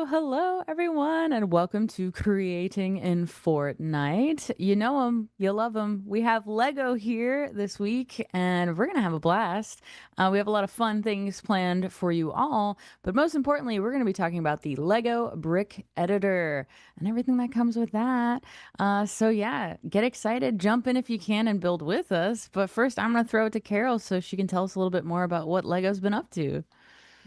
Hello, everyone, and welcome to Creating in Fortnite. You know them, you love them. We have Lego here this week, and we're going to have a blast. We have a lot of fun things planned for you all, but most importantly, we're going to be talking about the Lego Brick Editor and everything that comes with that. So, get excited, jump in if you can, and build with us. But first, I'm going to throw it to Carol so she can tell us a little bit more about what Lego's been up to.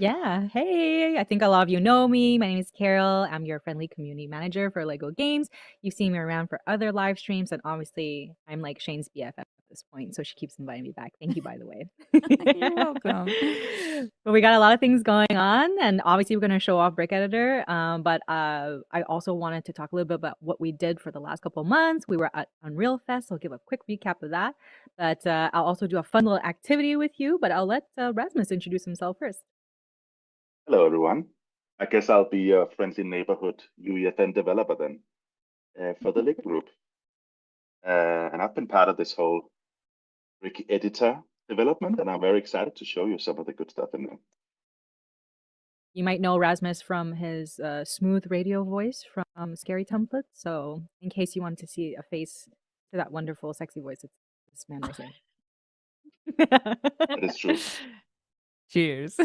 Yeah. Hey, I think a lot of you know me. My name is Carol. I'm your friendly community manager for Lego Games. You've seen me around for other live streams, and obviously, I'm like Shane's BFF at this point, so she keeps inviting me back. Thank you, by the way. You're welcome. But we got a lot of things going on, and obviously, we're going to show off Brick Editor. But I also wanted to talk a little bit about what we did for the last couple of months. We were at Unreal Fest, so I'll give a quick recap of that. But I'll also do a fun little activity with you. But I'll let Rasmus introduce himself first. Hello, everyone. I guess I'll be your friendly neighborhood UEFN developer then for the Lego Group. And I've been part of this whole Brick Editor development, and I'm very excited to show you some of the good stuff in there. You might know Rasmus from his smooth radio voice from Scary Templates. So, in case you wanted to see a face to that wonderful, sexy voice, it's this man right here. That is true. Cheers.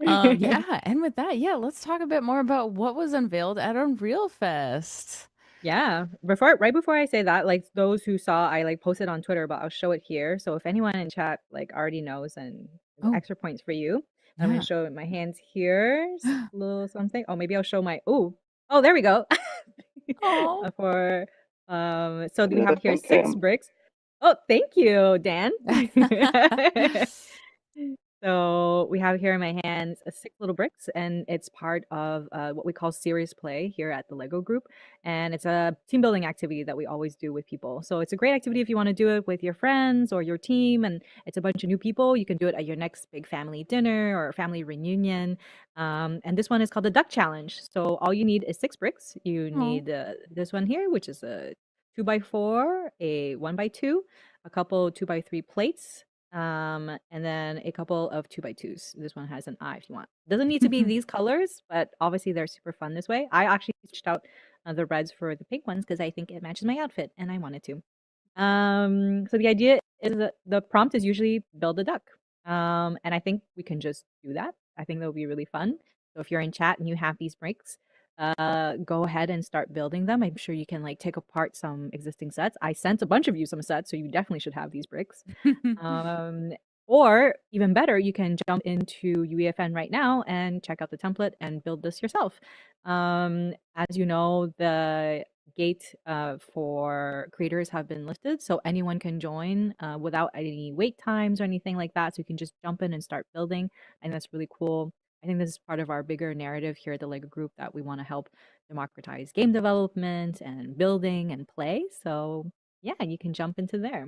Yeah, and with that, let's talk a bit more about what was unveiled at Unreal Fest. Yeah. Right before I say that, like those who saw, I like posted on Twitter, but I'll show it here. So if anyone in chat like already knows, and Oh, extra points for you. I'm gonna yeah. show my hands here. A little something. Oh, maybe I'll show my. Oh, there we go. Oh. For so Look we at have that here fun 6 cam. bricks. Oh, thank you, Dan. So we have here in my hands 6 little bricks, and it's part of what we call serious play here at the Lego Group, and it's a team building activity that we always do with people. So it's a great activity if you want to do it with your friends or your team, and it's a bunch of new people. You can do it at your next big family dinner or family reunion. And this one is called the Duck Challenge. So all you need is 6 bricks. You Oh. need this one here, which is a 2x4, a 1x2, a couple 2x3 plates, and then a couple of 2x2s. This one has an eye if you want. Doesn't need to be these colors, but obviously they're super fun this way. I actually switched out the reds for the pink ones because I think it matches my outfit and I wanted to. So the idea is that the prompt is usually build a duck. And I think we can just do that. I think that'll be really fun. So if you're in chat and you have these breaks, go ahead and start building them. I'm sure you can like take apart some existing sets. I sent a bunch of you some sets, so you definitely should have these bricks. Um, or even better, you can jump into UEFN right now and check out the template and build this yourself. As you know, the gate for creators have been lifted, so anyone can join without any wait times or anything like that. So you can just jump in and start building, and that's really cool. I think this is part of our bigger narrative here at the Lego Group that we want to help democratize game development and building and play. So yeah, you can jump into there.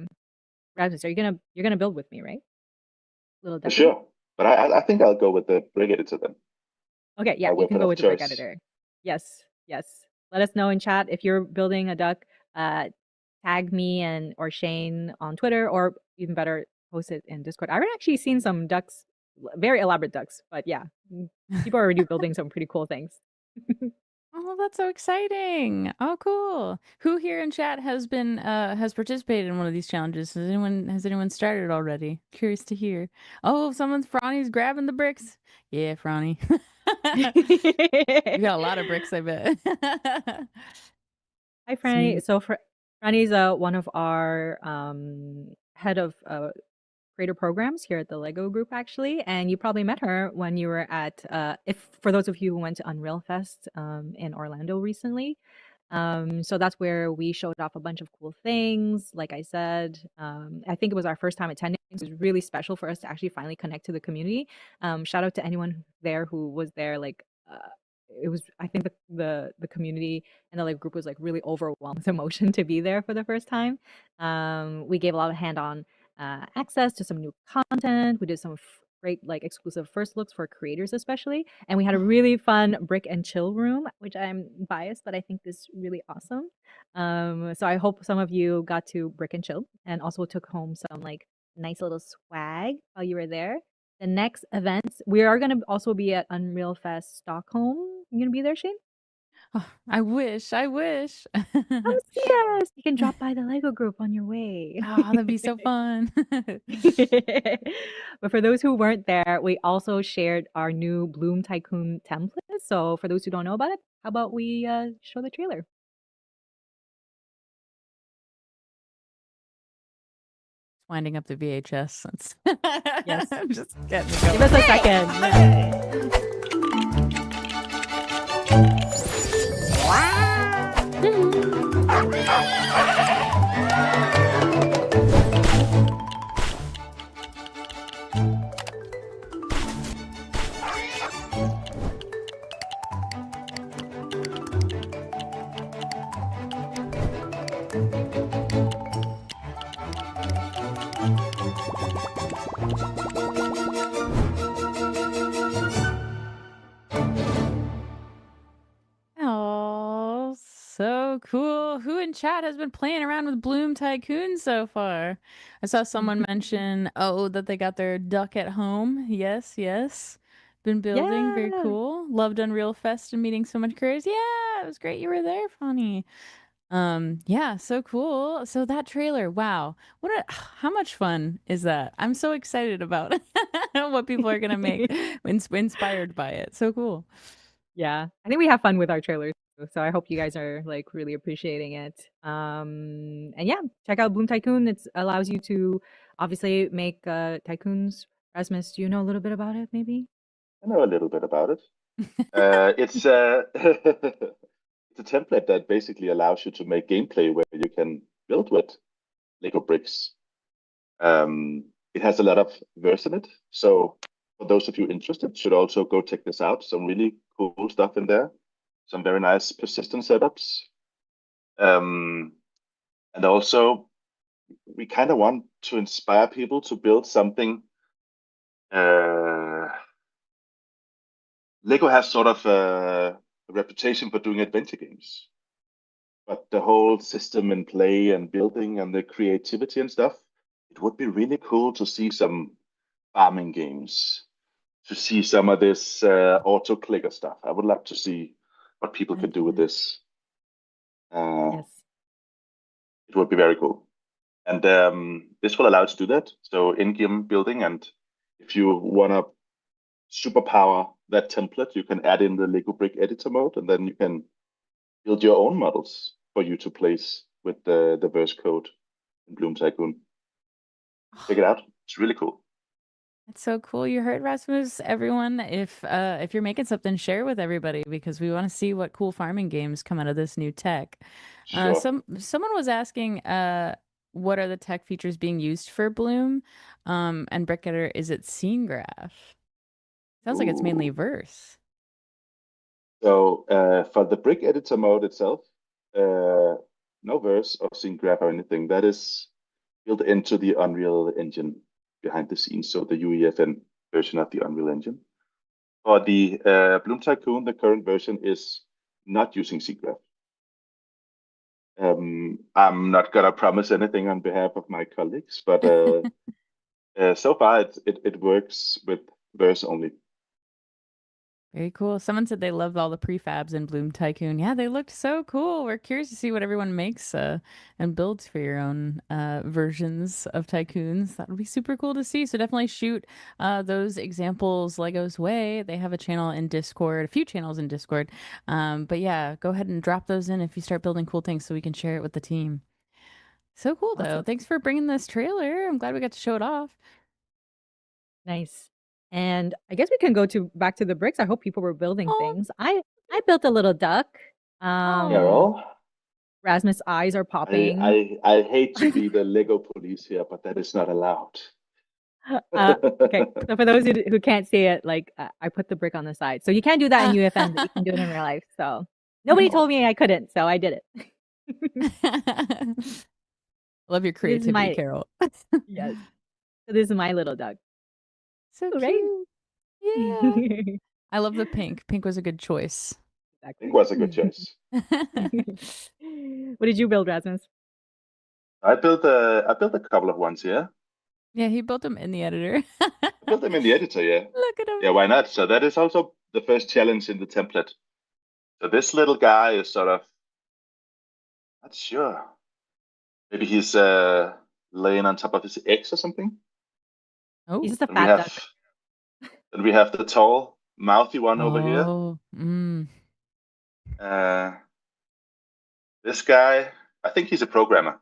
Rasmus, you're gonna build with me, right? Little For duckling? sure. But I think I'll go with the Brick Editor then, Okay, yeah, my you can weapon go of with the brick choice. editor. Yes, yes. Let us know in chat if you're building a duck. Tag me and or Shane on Twitter, or even better, post it in Discord. I've actually seen some ducks, very elaborate ducks, but yeah, people are already building some pretty cool things. Oh, that's so exciting. Oh, cool. Who here in chat has participated in one of these challenges? Has anyone started already? Curious to hear. Oh, Franny's grabbing the bricks. Yeah, Franny. You got a lot of bricks, I bet. Hi, Franny. Sweet. So Franny's one of our head of creator programs here at the Lego Group, actually. And you probably met her when you were at, if for those of you who went to Unreal Fest in Orlando recently. So that's where we showed off a bunch of cool things. Like I said, I think it was our first time attending. It was really special for us to actually finally connect to the community. Shout out to anyone there who was there. Like, it was, I think the community and the like group was like really overwhelmed with emotion to be there for the first time. We gave a lot of hand-on access to some new content. We did some great like exclusive first looks for creators especially, and we had a really fun brick and chill room, which I'm biased but I think is really awesome. So I hope some of you got to brick and chill and also took home some like nice little swag while you were there. the next events, we are going to also be at Unreal Fest Stockholm. You going to be there, Shane? Oh, I wish. I wish. Come see us. You can drop by the Lego group on your way. Oh, that'd be so fun. But for those who weren't there, we also shared our new Bloom Tycoon template. So for those who don't know about it, how about we show the trailer? Winding up the VHS. Yes. I'm just getting it Give going. us a second. Oh, so cool. Who in chat has been playing around with Bloom Tycoon so far? I saw someone mention, oh, that they got their duck at home. Yes, yes. Been building. Very Yeah. cool. Loved Unreal Fest and meeting so much creators. Yeah, it was great you were there, Fonny. Yeah, so cool. So that trailer, wow. How much fun is that? I'm so excited about what people are gonna make inspired by it. So cool. Yeah. I think we have fun with our trailers too, so I hope you guys are like really appreciating it. And yeah, check out Bloom Tycoon. It allows you to obviously make tycoons. Rasmus, do you know a little bit about it maybe? I know a little bit about it. It's it's a template that basically allows you to make gameplay where you can build with Lego bricks. It has a lot of verse in it, so for those of you interested, should also go check this out. Some really cool stuff in there. Some very nice persistent setups. Um, and also, we kind of want to inspire people to build something. Lego has sort of a reputation for doing adventure games, but the whole system and play and building and the creativity and stuff, it would be really cool to see some farming games, to see some of this auto clicker stuff. I would love to see what people I can do with can. this. Uh, Yes. it would be very cool. And this will allow you to do that. So in-game building, and if you want to superpower that template, you can add in the Lego brick editor mode, and then you can build your own models for you to place with the verse code in Bloom Tycoon. Check it out. It's really cool. That's so cool. You heard Rasmus, everyone. If you're making something, share with everybody because we want to see what cool farming games come out of this new tech. Sure. Someone was asking, what are the tech features being used for Bloom? And Brickgetter, is it scene graph? Sounds like it's mainly Ooh. verse. So for the brick editor mode itself, no verse or scene graph or anything. That is built into the Unreal Engine behind the scenes. So the UEFN version of the Unreal Engine. For the Bloom Tycoon, the current version is not using scene graph. I'm not gonna promise anything on behalf of my colleagues, but so far it works with verse only. Very cool. Someone said they loved all the prefabs in Bloom Tycoon. Yeah, they looked so cool. We're curious to see what everyone makes and builds for your own versions of tycoons. That would be super cool to see. So definitely shoot those examples Lego's way. They have a channel in Discord, a few channels in Discord. But yeah, go ahead and drop those in if you start building cool things so we can share it with the team. So cool though. Awesome. Thanks for bringing this trailer. I'm glad we got to show it off. Nice. And I guess we can go to back to the bricks. I hope people were building Oh, things. I built a little duck. oh. Carol, Rasmus' eyes are I, popping. I hate to be the Lego police here, but that is not allowed. Okay, so for those who can't see it, like I put the brick on the side. So you can't do that in UFN, but you can do it in real life. So nobody Oh, told me I couldn't, so I did it. Love your This is creativity, my Carol. yes. So this is my little duck. So Ooh, right? cute. Yeah. I love the pink. Pink was a good choice. pink Exactly. was a good choice. What did you build, Rasmus? I built a couple of ones here. Yeah, he built them in the editor. I built them in the editor, yeah. Look at him. Yeah, why not? So that is also the first challenge in the template. So this little guy is sort of not sure. Maybe he's laying on top of his eggs or something. He's Oh. just a And we fat have duck. then we have the tall, mouthy one over here. Oh. Mm. Uh, this guy, I think he's a programmer.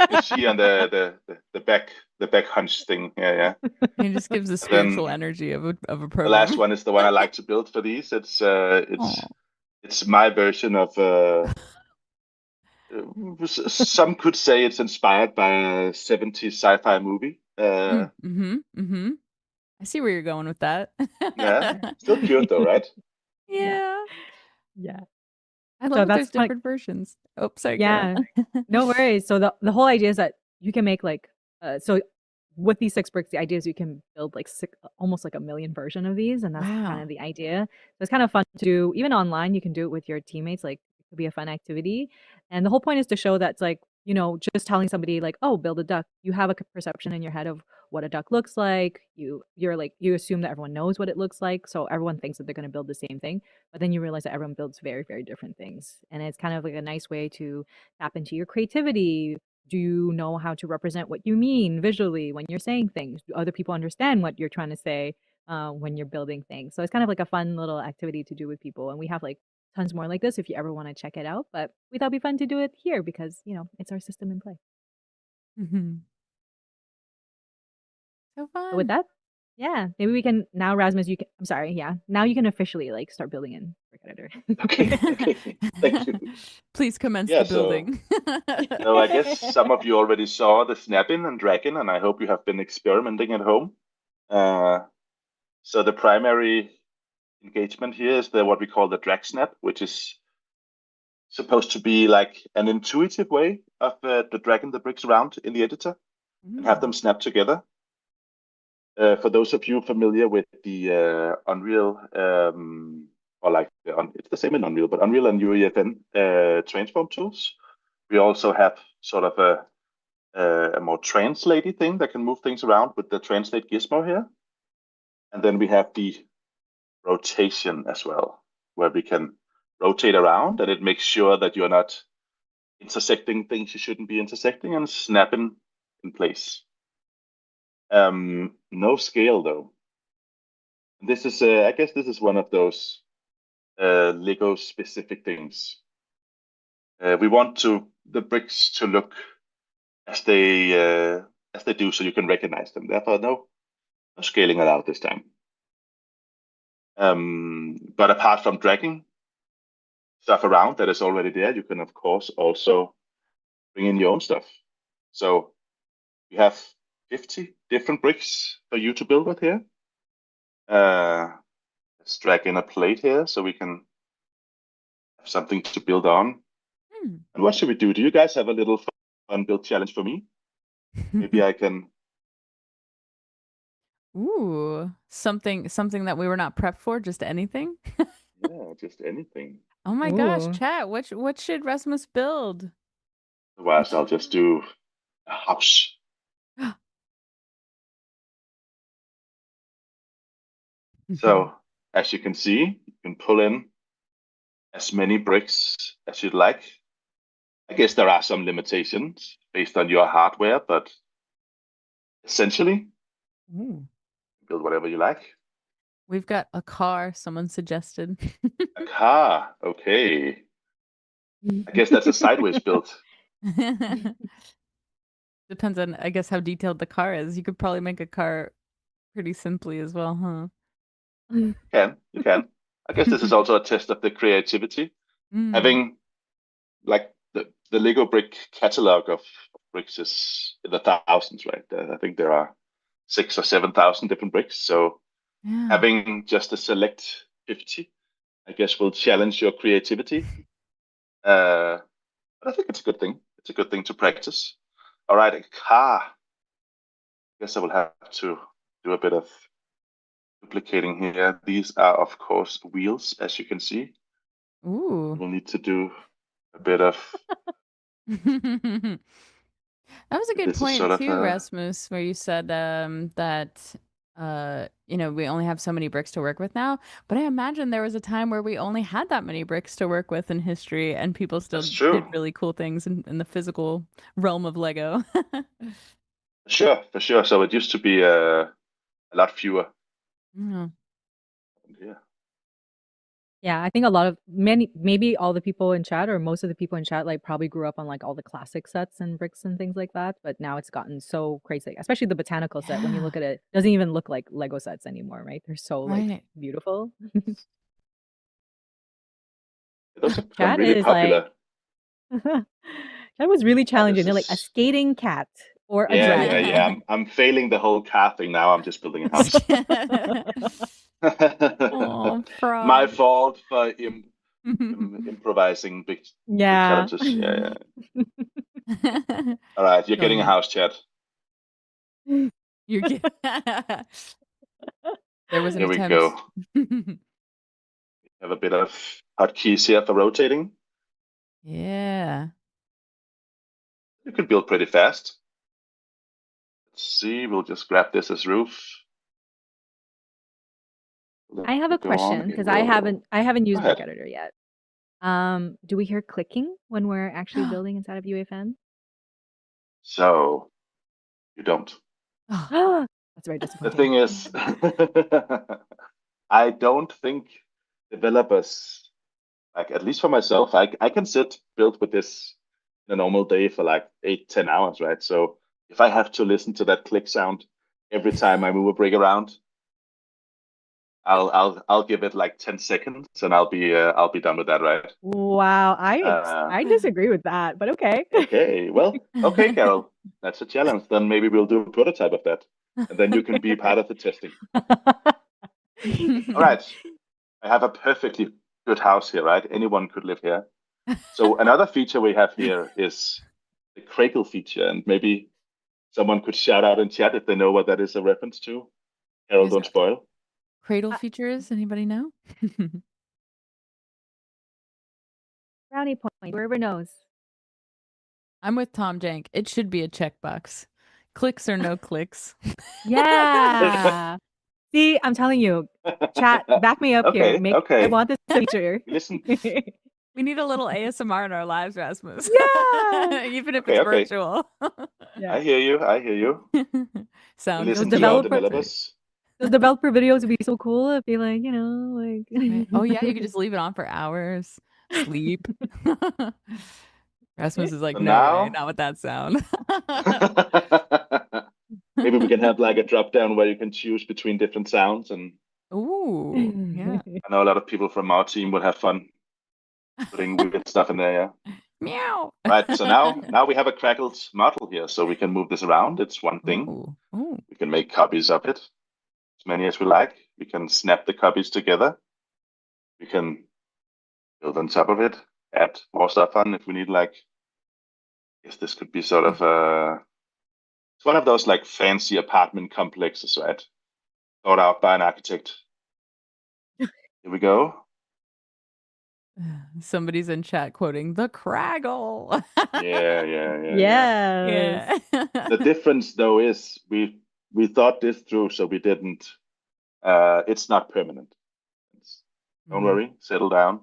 You can see on the back hunch thing. Yeah, yeah. He just gives the And then spiritual energy of a the last program. one is the one I like to build for these. Oh. It's my version of some could say it's inspired by a 70s sci-fi movie. Mm-hmm. Mm-hmm. I see where you're going with that. Yeah, still cute though, right? Yeah. Yeah. Yeah. I love So that there's that's like different versions. Oh, sorry, go yeah. on. No worries. So the whole idea is that you can make like so with these 6 bricks, the idea is you can build like almost like a million version of these, and that's kind Wow. of the idea. So it's kind of fun to do. Even online, you can do it with your teammates. Like it could be a fun activity. And the whole point is to show that's like, just telling somebody like, oh, build a duck. You have a perception in your head of what a duck looks like. You're like you assume that everyone knows what it looks like. So everyone thinks that they're gonna build the same thing. But then you realize that everyone builds very, very different things. And it's kind of like a nice way to tap into your creativity. Do you know how to represent what you mean visually when you're saying things? Do other people understand what you're trying to say when you're building things? So it's kind of like a fun little activity to do with people. And we have like tons more like this if you ever want to check it out. But we thought it'd be fun to do it here because, it's our system in play. Mm-hmm. So So with fun. that, yeah, maybe we can now, Rasmus, I'm sorry, yeah, now you can officially like start building in Brick Editor. Okay, okay. Thank you. Please commence Yeah, the so building. so I guess some of you already saw the snapping and dragging, and I hope you have been experimenting at home. Uh, so the primary engagement here is the what we call the drag snap, which is supposed to be like an intuitive way of the dragging the bricks around in the editor and have Mm. them snap together. For those of you familiar with the Unreal, or like it's the same in Unreal, but Unreal and UEFN transform tools, we also have sort of a more translatey thing that can move things around with the translate gizmo here. And then we have the rotation as well, where we can rotate around and it makes sure that you're not intersecting things you shouldn't be intersecting and snapping in place. No scale though. This is, I guess, this is one of those Lego specific things. We want the bricks to look as they do, so you can recognize them. Therefore, no scaling allowed this time. But apart from dragging stuff around that is already there, you can of course also bring in your own stuff. So we have 50 different bricks for you to build with here. Let's drag in a plate here so we can have something to build on. Hmm. And what should we do? Do you guys have a little fun build challenge for me? Maybe I can. Ooh, something that we were not prepped for, just anything. Yeah, just anything. Oh my gosh, Ooh. chat. What should Rasmus build? Otherwise, I'll just do a house. So as you can see, you can pull in as many bricks as you'd like. I guess there are some limitations based on your hardware, but essentially, Ooh. build whatever you like. We've got a car, someone suggested. A car, okay. I guess that's a sideways build. Depends on, I guess, how detailed the car is. You could probably make a car pretty simply as well, huh? You can. I guess this is also a test of the creativity. Mm. Having like the Lego brick catalog of bricks is in the thousands, right? I think there are 6 or 7,000 different bricks. So Yeah. having just a select 50, I guess, will challenge your creativity. But I think it's a good thing. It's a good thing to practice. All right, a car. I guess I will have to do a bit of duplicating here. These are, of course, wheels, as you can see. Ooh. We'll need to do a bit of That was a good This is sort point of too, Rasmus, where you said that we only have so many bricks to work with now. But I imagine there was a time where we only had that many bricks to work with in history, and people still that's did true. really cool things in the physical realm of Lego. Sure, for sure. So it used to be a lot fewer. Yeah. Yeah, Yeah, I think a lot of maybe all the people in chat or most of the people in chat like probably grew up on like all the classic sets and bricks and things like that. But now it's gotten so crazy, especially the botanical set. When you Yeah. look at it, doesn't even look like Lego sets anymore, right? They're so like Right. beautiful. those have become Chat really is like popular. that was really Oh, this challenging. They're like a is skating cat or a yeah, yeah, dragon. yeah. I'm failing the whole car thing now. I'm just building a house. Oh, My frog. fault for improvising big Yeah. challenges. Yeah, yeah. All right, you're Killing getting a it. house, chat. You get There was an Here we attempt. go. Have a bit of hotkeys here for rotating. Yeah. You can build pretty fast. Let's see. We'll just grab this as roof. Let I have a it go on. question It because I will. haven't Go used Brick ahead. Editor yet. Do we hear clicking when we're actually building inside of UEFN? So you don't. Oh, That's very The disappointing. thing is, I don't think developers, like at least for myself, I can sit build with this in a normal day for like 8, 10 hours, right? So if I have to listen to that click sound every time I move a brick around, I'll give it like 10 seconds and I'll be done with that, right? Wow, Uh, I disagree with that, but okay. okay, well, okay, Carol, that's a challenge. Then maybe we'll do a prototype of that, and then you can be part of the testing. All right, I have a perfectly good house here, right? Anyone could live here. So another feature we have here is the cradle feature, and maybe someone could shout out in chat if they know what that is a reference to. Carol, There's don't a spoil. cradle Uh, features. Anybody know? Brownie point, whoever knows. I'm with Tom Jank. It should be a checkbox. Clicks or no clicks. Yeah. See, I'm telling you, chat, back me up here. Okay, I okay. want this feature. Listen. We need a little ASMR in our lives, Rasmus. Yeah. Even if it's Okay, okay. virtual. I Yeah. hear you. I hear you. We Sound Those listen to our conditioning. developer That's right. developers. those developer videos would be so cool if they like, Right. Oh yeah, you like could just leave it on for hours. Sleep. Rasmus is like, So no way, now not with that sound. maybe we can have like a drop down where you can choose between different sounds. And Ooh, yeah. I know a lot of people from our team will have fun putting weird stuff in there. Yeah. Meow. Right. So now we have a crackled model here, so we can move this around. It's one thing. Ooh, ooh. We can make copies of it, as many as we like. We can snap the copies together. We can build on top of it, add more stuff on if we need. Like, I guess this could be sort of it's one of those like fancy apartment complexes, right? Thought out by an architect. Here we go. Somebody's in chat quoting the Craggle. Yeah, yeah, yeah, yeah. Yes. Yeah. The difference though is we thought this through, so we didn't. It's not permanent. Don't Mm. worry, settle down.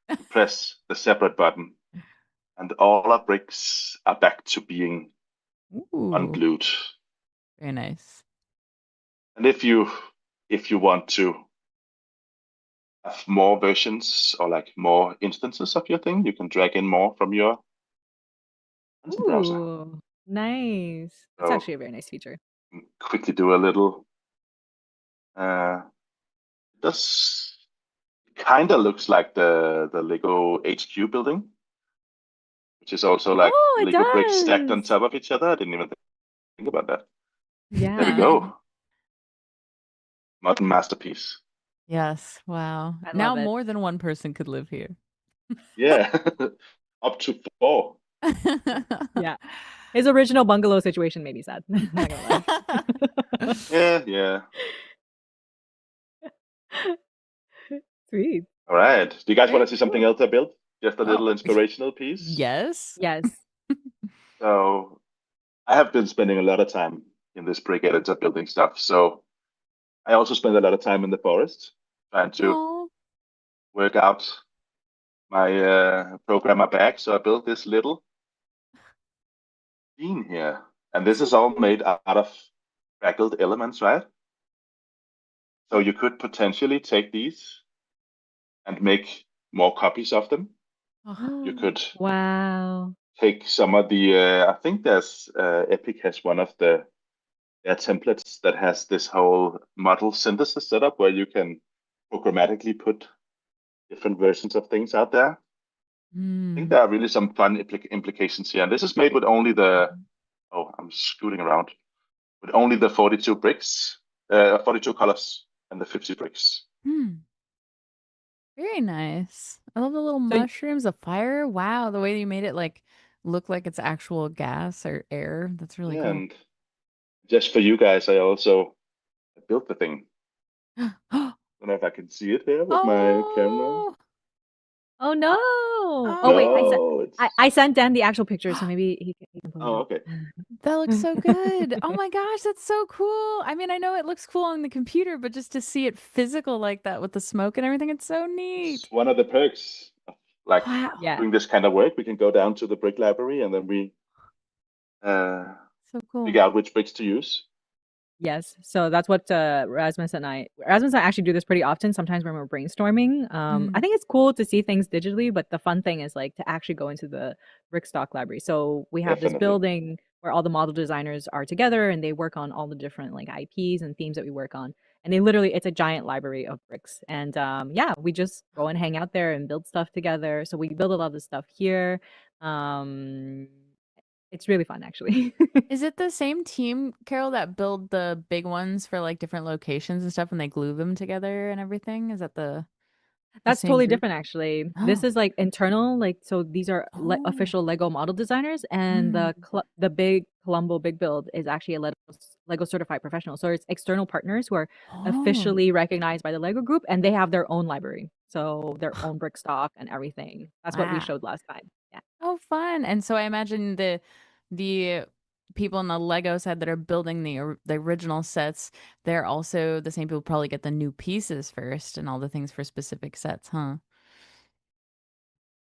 We press the separate button, and all our bricks are back to being Ooh, unglued. very nice. And if you want to have more versions or like more instances of your thing, you can drag in more from your content browser. Ooh, nice. That's So actually a very nice feature. quickly do a little. This kind of looks like the Lego HQ building, which is also like Oh, it Lego bricks stacked on does. top of each other. I didn't even think about that. There we Yeah, go. Modern masterpiece. Yes. Wow. I Now love it. more than one person could live here. Yeah. Up to 4. Yeah. His original bungalow situation made me sad. Not gonna lie. Yeah, yeah. Sweet. All right. Do you guys want Very to see something cool. else I built? Just a Oh, little inspirational piece. yes. Yes. So I have been spending a lot of time in this brick editor building stuff. So I also spend a lot of time in the forest trying to Oh, work out my programmer bag. So I built this little scene here, and this so is all cool. made out of crackled elements, right? So you could potentially take these and make more copies of them. You Oh, could Wow. take some of the I think there's Epic has one of their templates that has this whole model synthesis setup where you can programmatically put different versions of things out there. I think mm. there are really some fun implications here. And this is made with only the, oh, I'm scooting around, with only the 42 bricks, 42 colors and the 50 bricks. Hmm. Very nice. I love the little So mushrooms, the fire. Wow, the way you made it like look like it's actual gas or air. That's really Yeah, cool. and just for you guys, I also built the thing. I don't know if I can see it here with my camera. Oh, oh no. Oh wait, oh, No, it's, I sent Dan the actual picture, so maybe he can pull it oh, up. okay. that looks so good. Oh my gosh, that's so cool. I mean, I know it looks cool on the computer, but just to see it physical like that with the smoke and everything, it's so It's neat. one of the perks of like Wow, Yeah. doing this kind of work. We can go down to the brick library and then we uh, so cool. figure out which bricks to use. Yes. So that's what Rasmus and I actually do this pretty often, sometimes when we're brainstorming. I Mm. think it's cool to see things digitally, but the fun thing is like to actually go into the Brickstock library. So we have this Definitely. building where all the model designers are together and they work on all the different like IPs and themes that we work on. And they literally, it's a giant library of bricks. And yeah, we just go and hang out there and build stuff together. So we build a lot of the stuff here. Um, it's really fun actually. Is it the same team, Carol, that build the big ones for like different locations and stuff and they glue them together and everything? Is that the That's same totally group? different, actually. This Oh. is like internal, like so. These are Oh. official Lego model designers, and Mm. the big Colombo Big Build is actually a Lego certified professional. So it's external partners who are Oh. officially recognized by the Lego Group, and they have their own library, so their own brick stock and everything. That's what we Wow. showed last time. Yeah, Oh, fun. And so I imagine the people on the Lego side that are building the original sets, they're also the same people probably get the new pieces first and all the things for specific sets, huh?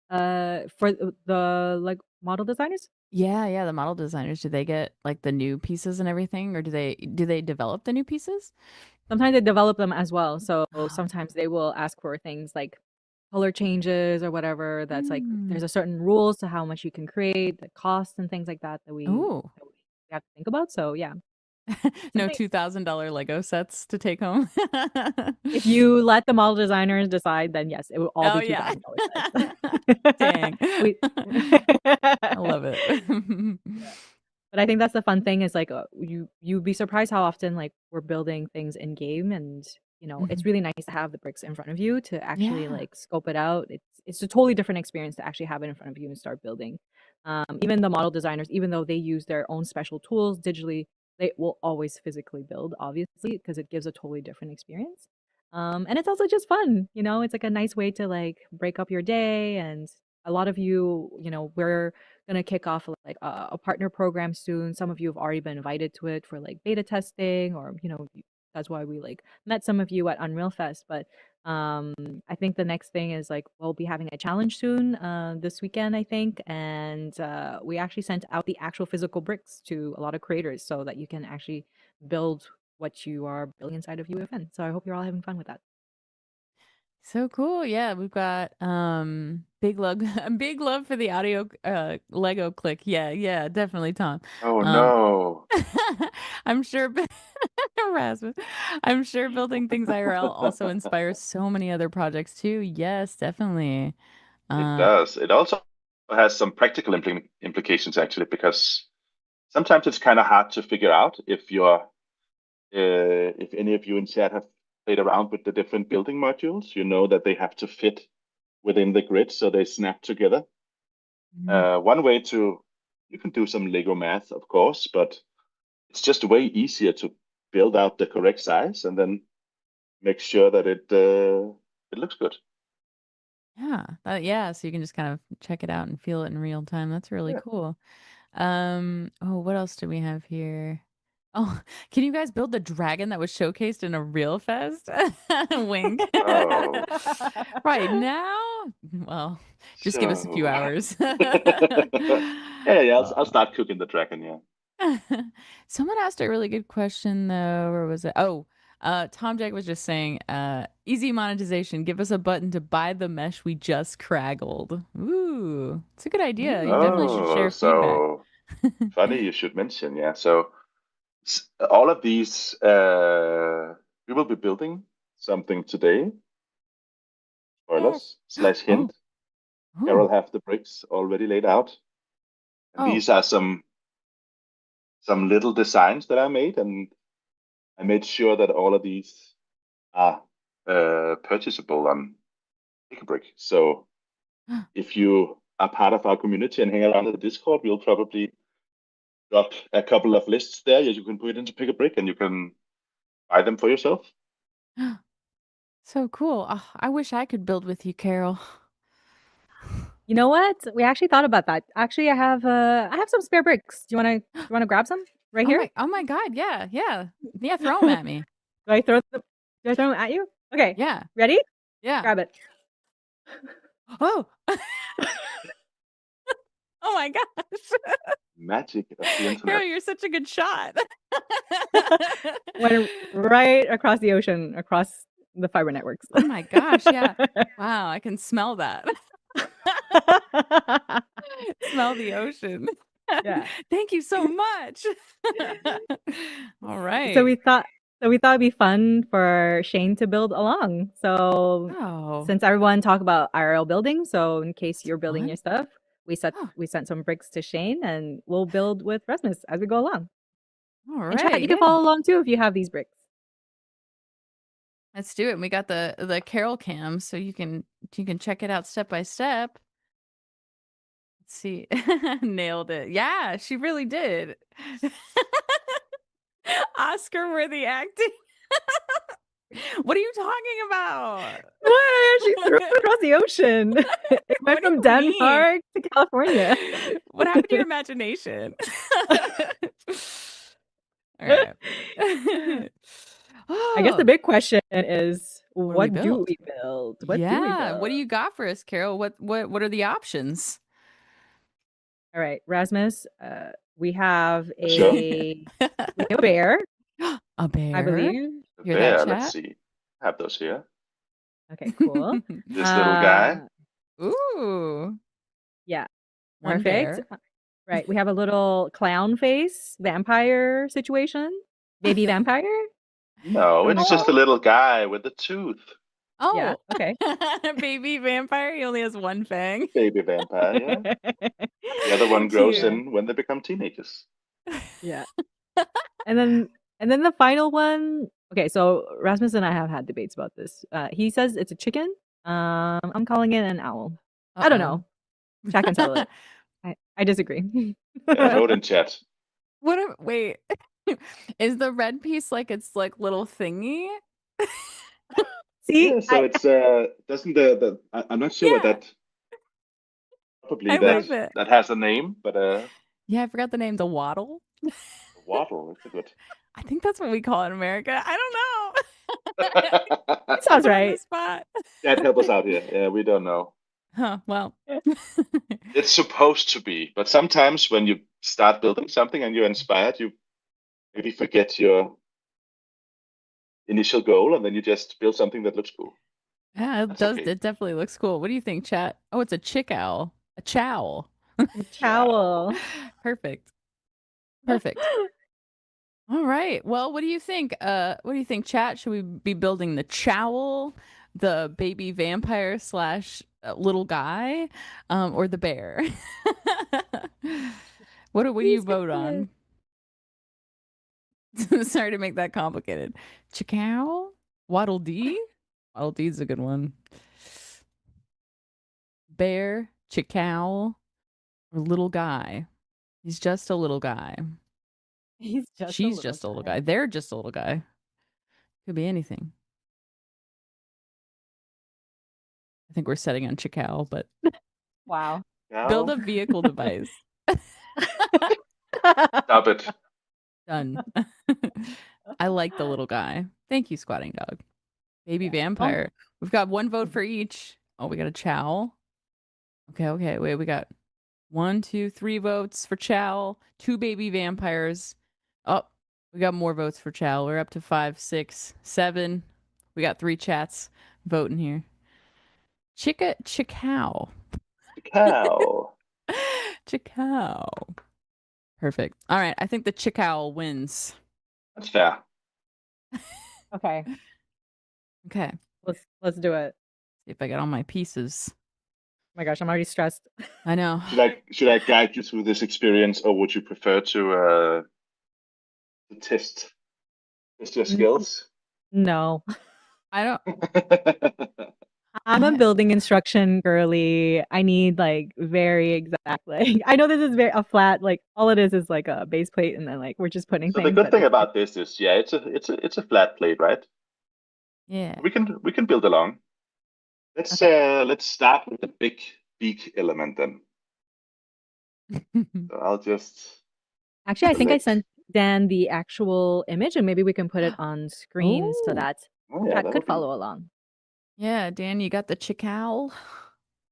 for the like model designers. Yeah, yeah, the model designers, do they get like the new pieces and everything, or do they develop the new pieces? Sometimes they develop them as well. So Oh. sometimes they will ask for things like color changes or whatever. That's like Mm. there's a certain rules to how much you can create, the cost and things like that Oh. that we have to think about. So yeah, No something $2,000 Lego sets to take home. if you let the model designers decide, then yes, it will all Oh be yeah. $2,000 sets. Dang. we I love it. But I think that's the fun thing is like you'd be surprised how often like we're building things in game and it's Mhm. really nice to have the bricks in front of you to actually Yeah. like scope it out. It's a totally different experience to actually have it in front of you and start building. Even the model designers, even though they use their own special tools digitally, they will always physically build, obviously, because it gives a totally different experience. And it's also just fun, it's like a nice way to like break up your day. And a lot of you, we're gonna kick off like a partner program soon. Some of you have already been invited to it for like beta testing, or that's why we like met some of you at Unreal Fest. But I think the next thing is like we'll be having a challenge soon, this weekend, I think, and we actually sent out the actual physical bricks to a lot of creators so that you can actually build what you are building inside of UFN. So I hope you're all having fun with that. So cool. Yeah, we've got big love big love for the audio Lego click. Yeah, yeah, definitely Tom. Oh Um no. I'm sure Rasmus. I'm sure building things IRL also inspires so many other projects too. Yes, definitely. It Uh does. It also has some practical implications actually, because sometimes it's kind of hard to figure out if any of you in chat have played around with the different building modules. You know that they have to fit within the grid so they snap together. mhm. One way to you can do some Lego math, of course, but it's just way easier to build out the correct size and then make sure that it looks good. Yeah. Yeah, so you can just kind of check it out and feel it in real time. That's really Yeah. cool. Oh, what else do we have here? Oh, can you guys build the dragon that was showcased in a real fest? Wink. Oh, Right now? Well, just give us a few so hours. yeah, I'll Uh, start cooking the dragon. Yeah. Someone asked a really good question though. Where was it? Oh, Tom Jack was just saying, easy monetization. Give us a button to buy the mesh we just craggled. Ooh, it's a good idea. You definitely should Oh, share feedback. so funny you should mention. Yeah. So all of these, we will be building something today. Spoilers slash Oh, hint. Carol oh, have the bricks already laid out, and oh. these are some little designs that I made, and I made sure that all of these are purchasable on Brick. So if you are part of our community and hang around in the Discord, we'll probably drop a couple of lists there. You can put it into Pick a Brick, and you can buy them for yourself. So cool. Oh, I wish I could build with you, Carol. You know what? We actually thought about that. Actually, I have some spare bricks. Do you wanna grab some right here? Oh my God. Yeah, yeah. Yeah, throw them at me. Do I throw them at you? Okay. Yeah, Ready? yeah. Grab it. Oh, oh my gosh. Magic of the Carol, internet. you're such a good shot. Went right across the ocean, across the fiber networks. Oh my gosh, yeah. Wow, I can smell that. Smell the ocean. Yeah. Thank you so much. All So right. we thought it'd be fun for Shane to build along. So Oh, since everyone talk about IRL building, so in case it's you're building fun. your stuff, Oh, we sent some bricks to Shane and we'll build with Rasmus as we go along. all And chat, right. you can Yeah. follow along too if you have these bricks. Let's do it. We got the Carol cam, so you can check it out step by step. Let's see. Nailed it. Yeah, she really did. Oscar worthy acting. What are you talking about? What? She threw it across the ocean. It went What do from you mean? Denmark to California. What happened to your imagination? All right. I guess the Oh, big question is, what do we what do build? we build? What do we Yeah. What build? do you got for us, Carol? What are the options? All right, Rasmus, we have Sure. a bear, A I bear? believe. Hear that, There, let's chat? see. I have those here. Okay, cool. This little guy. Ooh, Yeah, one perfect. bear. Right, we have a little clown face vampire situation. Baby vampire? No, What do we it's call just a it? little guy with a tooth. Yeah, Oh, okay. baby vampire. He only has one fang. Baby vampire, yeah. The other one grows Cute. Yeah, in when they become teenagers. yeah. And then the final one. Okay, so Rasmus and I have had debates about this. He says it's a chicken. I'm calling it an owl. I don't Uh-oh. know. Chat can settle it. I disagree. Yeah, What vote in chat. wait. Is the red piece like its like little thingy? See, Yeah, so it's doesn't the I'm not sure what Yeah, that probably I yeah. love it. that has a name, but Yeah, I forgot the name. The waddle. wattle, it's a good. I think that's what we call it in America. I don't know. It I sounds put on the right. spot. Chat, help us out here. Yeah, we don't know. Huh, well. It's supposed to be, but sometimes when you start building something and you're inspired, you maybe forget your initial goal and then you just build something that looks cool. Yeah, it That's does. okay. It definitely looks cool. What do you think, chat? Oh, it's a chick owl. A chowl. Ciao. Towel. Perfect. Perfect. All right. Well, what do you think? What do you think, chat? Should we be building the chowl, the baby vampire slash little guy, or the bear? What do you He's vote good. on? Sorry to make that complicated. Chicow? Waddle Dee? Waddle Dee's a good one. Bear, Chicow, or little guy. He's just a little guy. He's just a She's little just a little guy. guy. They're just a little guy. Could be anything. I think we're setting on Chicow, but Wow. build Ciao. a vehicle device. Stop it. Done. I like the little guy. Thank you, squatting dog. Baby Yeah. vampire. We've got one vote for each. Oh, we got a Chow. Okay. Wait, we got 1, 2, 3 votes for Chow. 2 baby vampires. Oh, we got more votes for Chow. We're up to 5, 6, 7. We got 3 chats voting here. Chickow. Cow. Chickow. Perfect. All right. I think the Chickow wins. That's fair. Okay, Okay. let's do it. See if I got all my pieces. Oh my gosh, I'm already stressed. I know. Should I guide you through this experience, or would you prefer to test your N- skills? No, I don't. I'm a building instruction girly. I need like very exact. Like I know this is very a flat. Like all it is like a base plate, and then like we're just putting So the things. good But thing it's about this is, yeah, it's a flat plate, right? Yeah. We can build along. okay. Let's start with the big beak element then. So I'll just Actually, I think I select. sent Dan the actual image, and maybe we can put it on screen so Oh, that Oh yeah, chat that could would be. follow along. yeah, Dan, you got the Chickow.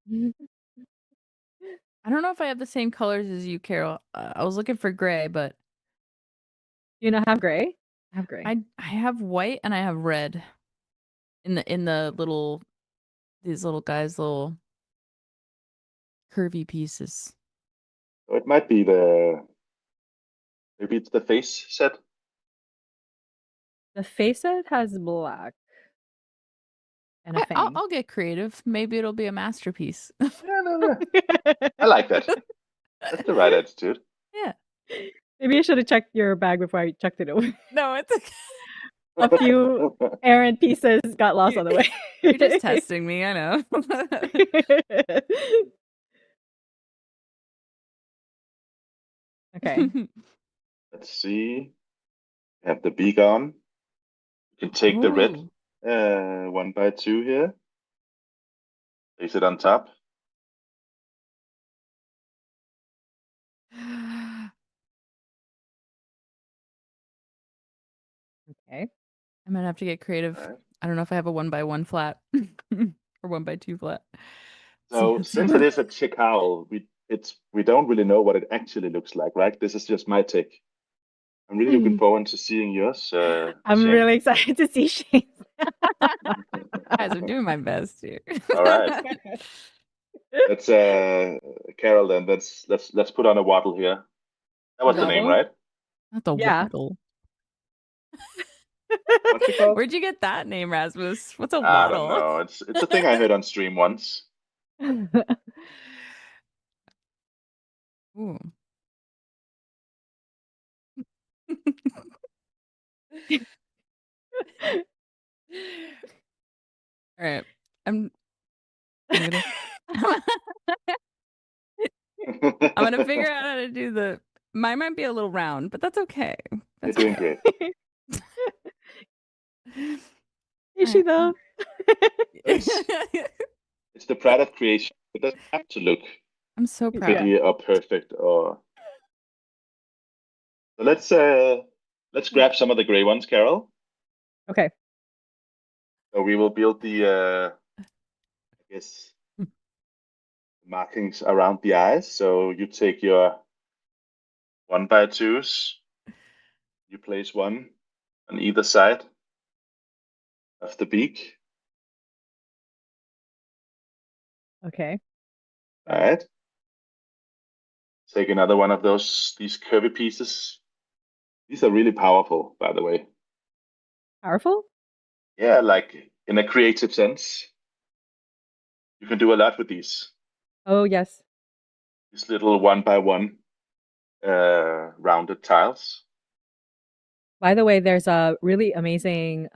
I don't know if I have the same colors as you, Carol. I was looking for gray, but You know, have gray. Have gray. I have white and I have red in the little these little guys, little curvy pieces. So it might be maybe it's the face set. The face set has black and a fang. I'll get creative. Maybe it'll be a masterpiece. Yeah, no, no. I like that. That's the right attitude. Yeah. Maybe I should have checked your bag before I checked it away. No, it's okay. A few errant pieces got lost You, on the way. you're just testing me, I know. Okay. Let's see. Have the beak on. You can take the red Oh. 1x2 here. Place it on top. Okay. I'm gonna have to get creative. All right. I don't know if I have a 1x1 flat or 1x2 flat. See, So let's see since what it is a chick owl, we don't really know what it actually looks like, right? This is just my take. I'm really looking forward to seeing yours, I'm Shane. really excited to see Shane. guys, I'm doing my best here. All right. Let's Carol then. Let's put on a waddle here. That was the name, Waddle? right? Not the Yeah. waddle. What's it called? Where'd you get that name, Rasmus? What's a I don't waddle? know. It's a thing I heard on stream once. Ooh. All right. I'm gonna I'm gonna figure out how to do the mine might be a little round, but that's okay. You're That's doing okay. great. Is she though? It's it's the pride of creation. It doesn't have to look I'm so Yeah. proud. pretty or perfect or. So let's grab some of the gray ones, Carol. Okay. So we will build the I guess markings around the eyes. So you take your 1x2s. You place one on either side of the beak. Okay. All Got it. right. Take another one of these curvy pieces. These are really powerful, by the way. Powerful? Yeah, like in a creative sense, you can do a lot with these. Oh, yes. These little 1x1 rounded tiles. By the way, there's a really amazing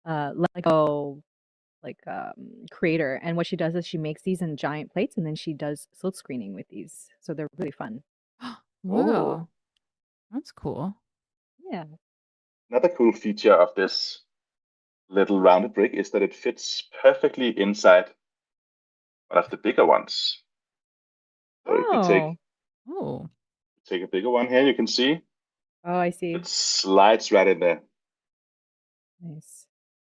Lego creator, and what she does is she makes these in giant plates and then she does silk screening with these. So they're really fun. Oh, Wow. That's cool. Yeah. another cool feature of this little rounded brick is that it fits perfectly inside one of the bigger ones. So if you take Oh. a bigger one here, you can see Oh, I see. it slides right in there. Nice.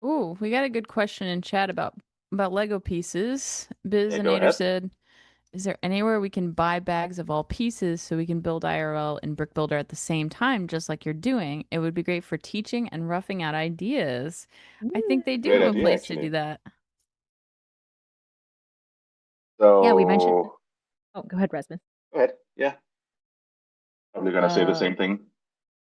Ooh, we got a good question in chat about Lego pieces. Yeah, go Bizinator ahead. said, "Is there anywhere we can buy bags of all pieces so we can build IRL and Brick Builder at the same time, just like you're doing? It would be great for teaching and roughing out ideas." I think they do Great have a idea, place to do actually. that. Yeah, we mentioned. So Oh, go ahead, Rasmus. go ahead. Yeah, probably gonna say the same thing.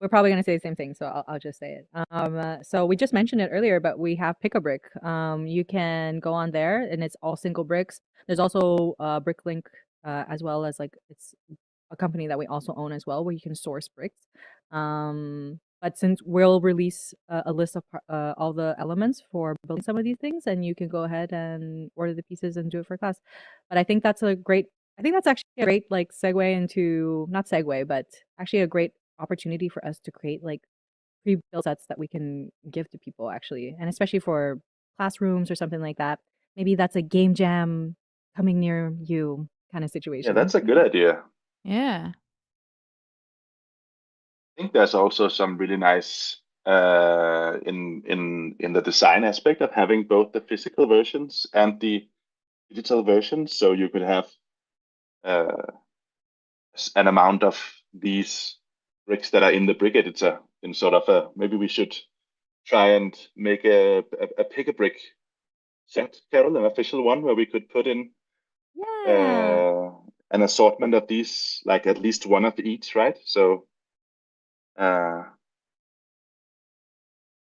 We're probably going to say the same thing, so I'll just say it. So we just mentioned it earlier, but we have Pick a Brick. You can go on there, and it's all single bricks. There's also Bricklink, as well as like it's a company that we also own as well, where you can source bricks. But since we'll release a list of all the elements for building some of these things, and you can go ahead and order the pieces and do it for class. But I think that's a great. I think that's actually a great like segue into not segue, but actually a great opportunity for us to create like pre-built sets that we can give to people actually, and especially for classrooms or something like that. Maybe that's a game jam coming near you kind of Yeah, situation. that's a good idea. Yeah. I think there's also some really nice in the design aspect of having both the physical versions and the digital versions. So you could have uh, an amount of these bricks that are in the brick editor in sort of a maybe we should try and make a pick a brick set, Carol, an official one where we could put in Yeah, uh, an assortment of these, like at least one of each, right? So uh,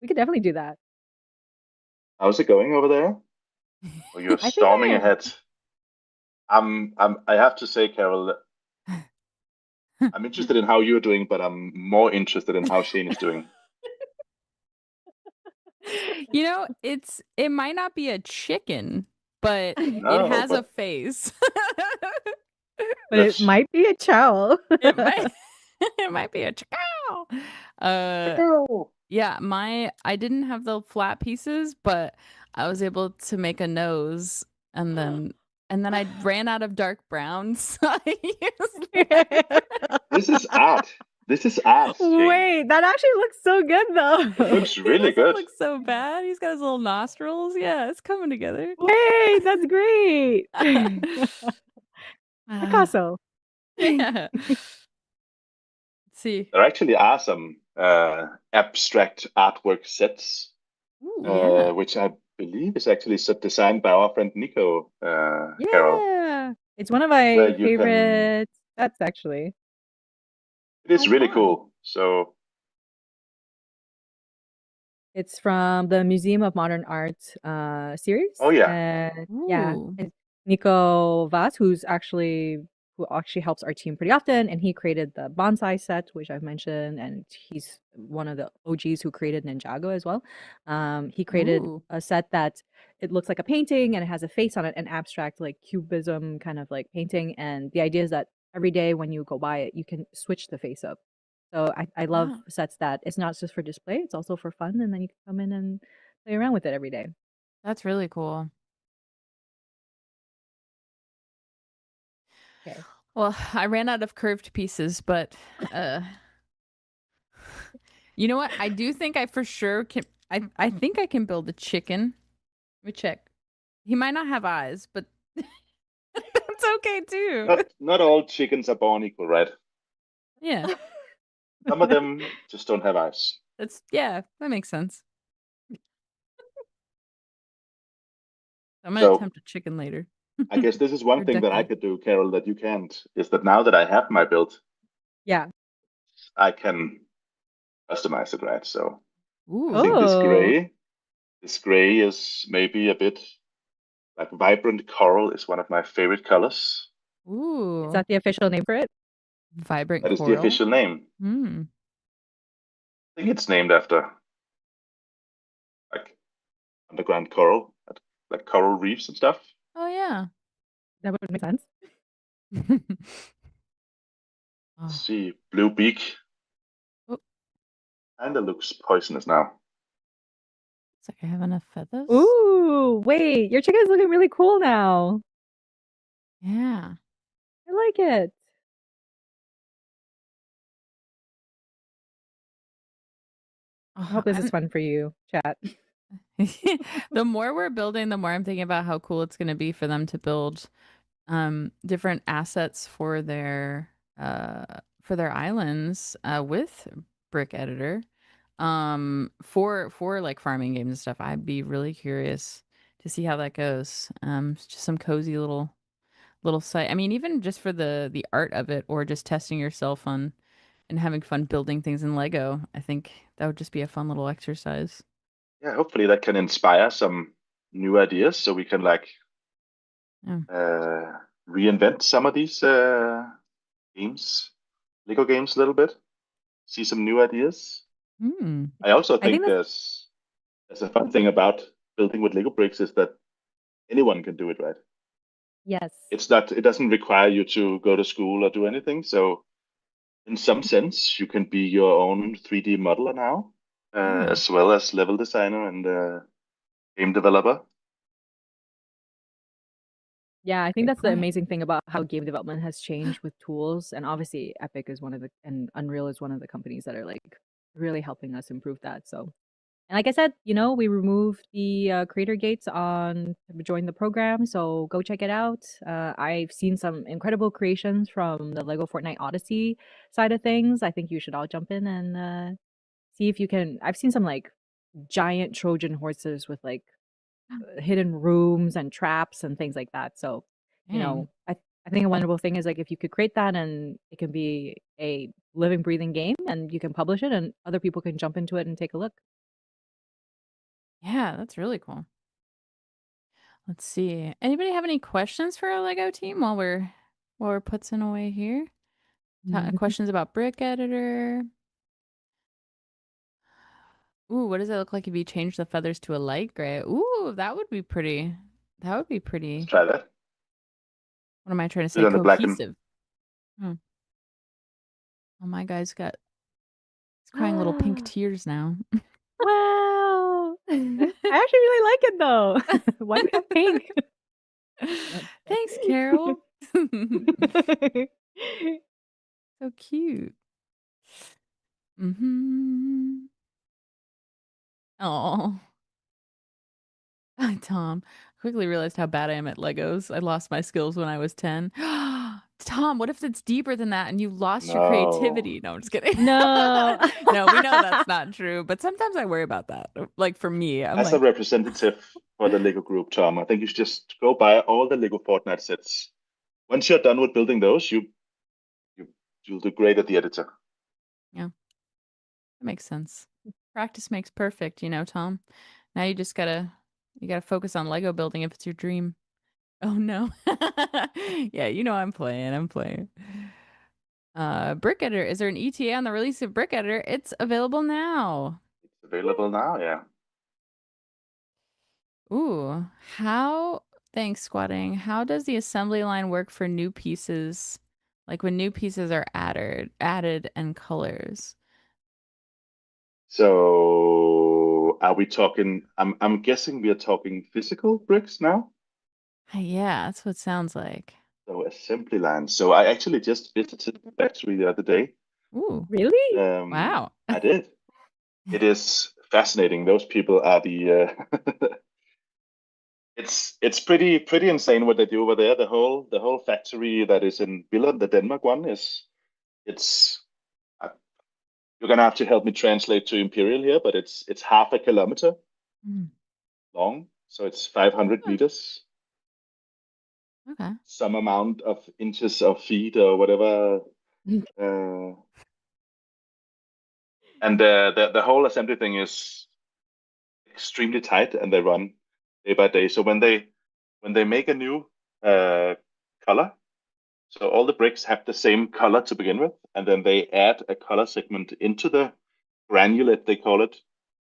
we could definitely do that. how's it going over there? Oh, you're I think storming I am. ahead. I have to say, Carol, I'm interested in how you're doing, but I'm more interested in how Shane is doing. You know, it might not be a chicken, but it No, has a but face. But it that's might be a chow. It might it might be a chicken. Uh go. yeah, I didn't have the flat pieces, but I was able to make a nose and then I ran out of dark brown, so I used light brown. This is art. This is art, Shane. Wait, that actually looks so good It though. looks He really doesn't good. look so bad. He's got his little nostrils. Yeah, it's coming together. Wait, that's great. Ah, Picasso. yeah. Let's see. There actually are some abstract artwork sets, Ooh, yeah. which I believe is actually designed by our friend Nico, Carol, Yeah. It's one of where my you can. favorite sets actually. It How is really fun. cool. So, It's from the Museum of Modern Art oh series. yeah, And yeah, Ooh. and Nico Vaz, who actually helps our team pretty often, and he created the bonsai set, which I've mentioned, and he's one of the OGs who created Ninjago as well. He created Ooh. a set that it looks like a painting and it has a face on it, an abstract like cubism kind of like painting. And the idea is that every day when you go by it, you can switch the face up. So I love Wow. sets that it's not just for display, it's also for fun, and then you can come in and play around with it every day. That's really cool. Okay. Well, I ran out of curved pieces, but uh you know what? I do think I for sure can I think I can build a chicken. Let me check. He might not have eyes, but that's okay too. not all chickens are born equal, right? Yeah. Some of them just don't have eyes. Yeah, that makes sense. I'm gonna So attempt a chicken later. I guess this is one Or thing that I ducky. could do, Carol, that you can't, is that now that I have my build, Yeah. I can customize it, right? So I Ooh. think Oh, this gray is maybe a bit like vibrant coral is one of my favorite colors. is Ooh. that the official name for it? Vibrant That is the coral. official name. Hmm. I think it's named after like underground coral, like coral reefs and stuff. Oh yeah. That would make sense. Let's Oh. see, blue beak, Oh, and it looks poisonous now. looks like I have enough feathers. Ooh, wait, your chicken is looking really cool now. Yeah. I I like it. I Oh, hope this is fun for you, chat. the more we're building, the more I'm thinking about how cool it's going to be for them to build different assets for their islands with Brick Editor for like farming games and stuff. I'd be really curious to see how that goes. It's just some cozy little site. I mean, even just for the art of it, or just testing yourself on and having fun building things in Lego. I think that would just be a fun little exercise. Yeah, hopefully that can inspire some new ideas so we can like Yeah. uh, reinvent some of these games, Lego games a little bit. See some new ideas. Hmm. I also I think think there's a fun thing about building with Lego bricks is that anyone can do it, right? yes. It doesn't require you to go to school or do anything. So in some sense, you can be your own 3D modeler now, Yeah. as well as level designer and game developer. Yeah, I think Great that's the point. amazing thing about how game development has changed with tools. And obviously Epic is one of the and Unreal is one of the companies that are like really helping us improve that. So and like I said, we removed the creator gates on to join the program, so go check it out. I've seen some incredible creations from the Lego Fortnite Odyssey side of things. I think you should all jump in and see if you can. I've seen some like giant Trojan horses with like hidden rooms and traps and things like that. So, Dang. I think a wonderful thing is like if you could create that and it can be a living, breathing game and you can publish it and other people can jump into it and take a look. Yeah, that's really cool. Let's see. Anybody have any questions for our Lego team while we're putzing away here? Questions about Brick Editor? Ooh, what does it look like if you change the feathers to a light gray? Ooh, that would be pretty. That would be Let's pretty. try that. What am I trying to Do say? it on the black and Cohesive. Hmm. Oh, my guy's got he's crying little pink tears now. Wow. I actually really like it though. Why do we have pink? Thanks, Carol. So cute. Mm-hmm. Oh. Tom, quickly realized how bad I am at Legos. I lost my skills when I was 10. Tom, what if it's deeper than that and you lost your no. creativity? No, I'm just kidding. No. No, we know that's not true, but sometimes I worry about that. Like for me, I'm As a like, representative for the Lego group, Tom, I think you should just go buy all the Lego Fortnite sets. Once you're done with building those, you you'll do great at the editor. yeah, that makes sense. Practice makes perfect, Tom. Now you gotta focus on Lego building if it's your dream. Oh no. Yeah, I'm playing. Brick Editor. Is there an ETA on the release of Brick Editor? It's available now. It's available now, yeah. Ooh, thanks, squatting. How does the assembly line work for new pieces? Like when new pieces are added and colors. So are we talking I'm guessing we are talking physical bricks now? Yeah, that's what it sounds like. So assembly line. So I actually just visited the factory the other day. Ooh, Really? wow. I did. It is fascinating. Those people are the it's pretty insane what they do over there. The whole factory that is in Billund, the Denmark one, it's uh, you're gonna have to help me translate to imperial here, but it's half a kilometer Mm, long, so it's 500 huh, meters, okay. some amount of inches of feet or whatever, uh, and the whole assembly thing is extremely tight, and they run day by day. So when they make a new uh, color, so all the bricks have the same color to begin with, and then they add a color segment into the granulate, they call it.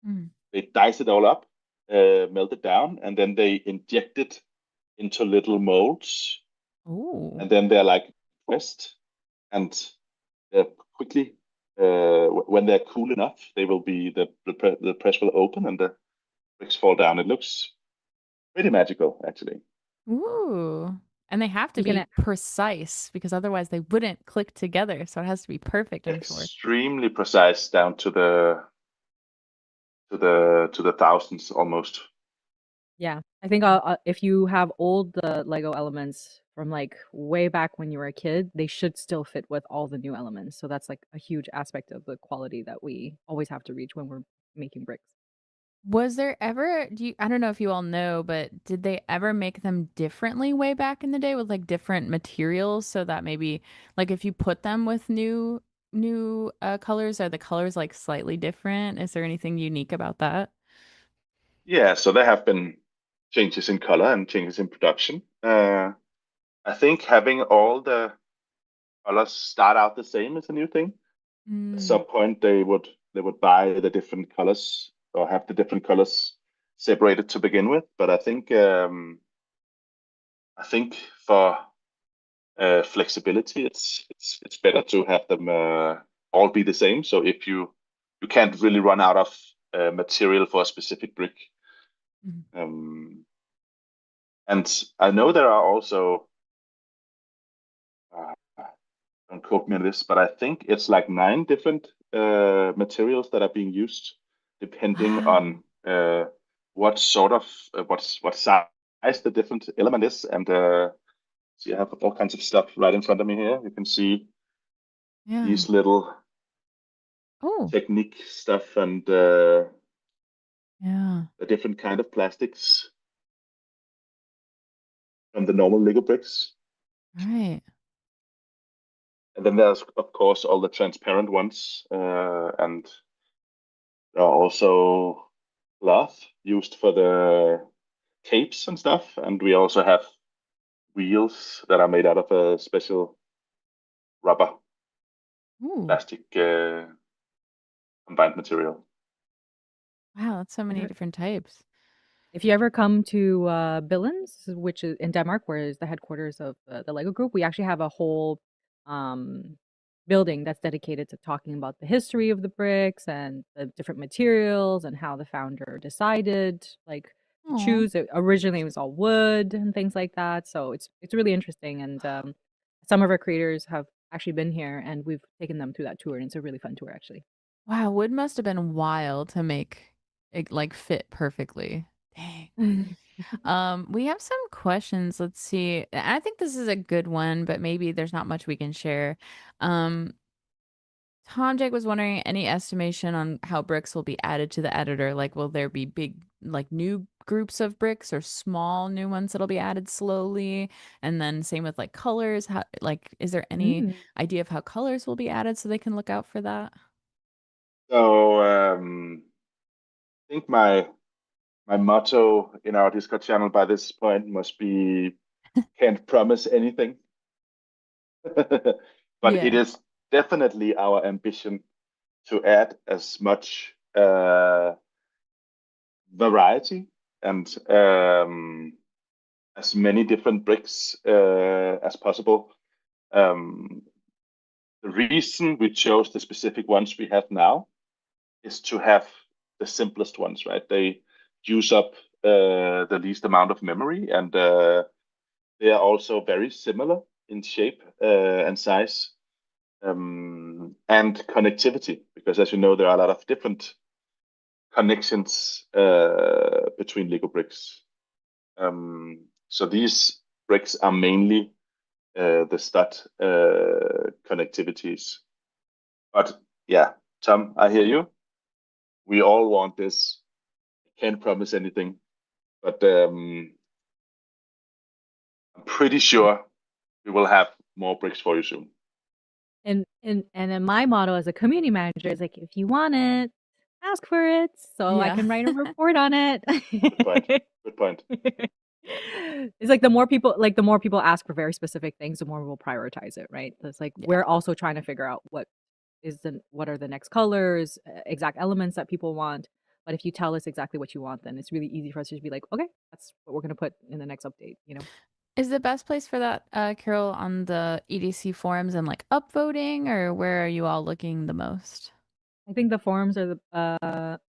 Mm. They dice it all up, melt it down, and then they inject it into little molds, Ooh. and then they're like pressed, and quickly, when they're cool enough, they will be the press will open and the bricks fall down. It looks pretty magical, actually. Ooh. And they have to You be can precise because otherwise they wouldn't click together. So it has to be perfect, I'm sure. Extremely precise down to the thousands almost. Yeah, I think if you have old Lego elements from like way back when you were a kid, they should still fit with all the new elements. So that's like a huge aspect of the quality that we always have to reach when we're making bricks. Was there ever, I don't know if you all know, but did they ever make them differently way back in the day with like different materials so that maybe like if you put them with new colors, are the colors like slightly different? Is there anything unique about that? Yeah, so there have been changes in color and changes in production. I think having all the colors start out the same is a new thing. At Mm. some point, they would buy the different colors or have the different colors separated to begin with. But I think for flexibility, it's better to have them all be the same. So if you can't really run out of material for a specific brick. Mhm. Um, and I know there are also uh, don't quote me on this, but I think it's like 9 different materials that are being used, depending Wow. on what sort of what size the different element is. And so you have all kinds of stuff right in front of me here. You can see Yeah. these little Oh, technique stuff and yeah. the different kind of plastics from the normal Lego bricks. Right. And then there's of course all the transparent ones, and there are also cloth used for the capes and stuff. And we also have wheels that are made out of a special rubber Ooh. plastic combined material. Wow, that's so many different types. If you ever come to Billunds, which is in Denmark, where is the headquarters of the Lego Group, we actually have a whole um, building that's dedicated to talking about the history of the bricks and the different materials and how the founder decided like to Oh. choose. It originally it was all wood and things like that, so it's really interesting. And some of our creators have actually been here, and we've taken them through that tour, and it's a really fun tour actually. Wow, wood must have been wild to make it like fit perfectly. Dang. We have some questions. Let's see. I think this is a good one, but maybe there's not much we can share. Um, Tom Jake was wondering any estimation on how bricks will be added to the editor. Like, will there be big, like new groups of bricks or small new ones that'll be added slowly? And then same with like colors. How, like, is there any Mm. idea of how colors will be added so they can look out for that? So I think my motto in our Discord channel by this point must be can't promise anything. But it Yeah. is definitely our ambition to add as much variety and as many different bricks as possible. Um, the reason we chose the specific ones we have now is to have the simplest ones, right? They use up the least amount of memory, and they are also very similar in shape and size, and connectivity, because as you know, there are a lot of different connections between Lego bricks. So these bricks are mainly the stud connectivities. But yeah, Tom, I hear you. We all want this. Can't promise anything, but I'm pretty sure we will have more bricks for you soon. And then my motto as a community manager is like, if you want it, ask for it so I Yeah. can write a report on it. Good point. Good point. It's like the more people ask for very specific things, the more we'll prioritize it, right? It's like Yeah. we're also trying to figure out what are the next colors, exact elements that people want. But if you tell us exactly what you want, then it's really easy for us to just be like, okay, that's what we're gonna put in the next update, you know? Is the best place for that, Carol, on the EDC forums and like upvoting, or where are you all looking the most? I think the forums are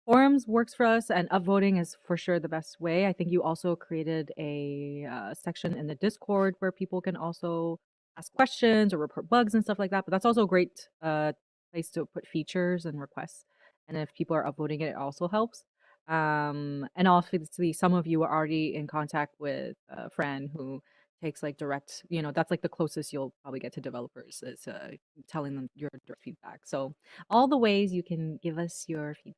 Forums works for us, and upvoting is for sure the best way. I think you also created a section in the Discord where people can also ask questions or report bugs and stuff like that. But that's also a great place to put features and requests. And if people are upvoting it, it also helps. And obviously, some of you are already in contact with Fran, who takes like direct, that's like the closest you'll probably get to developers is telling them your direct feedback. So all the ways you can give us your feedback.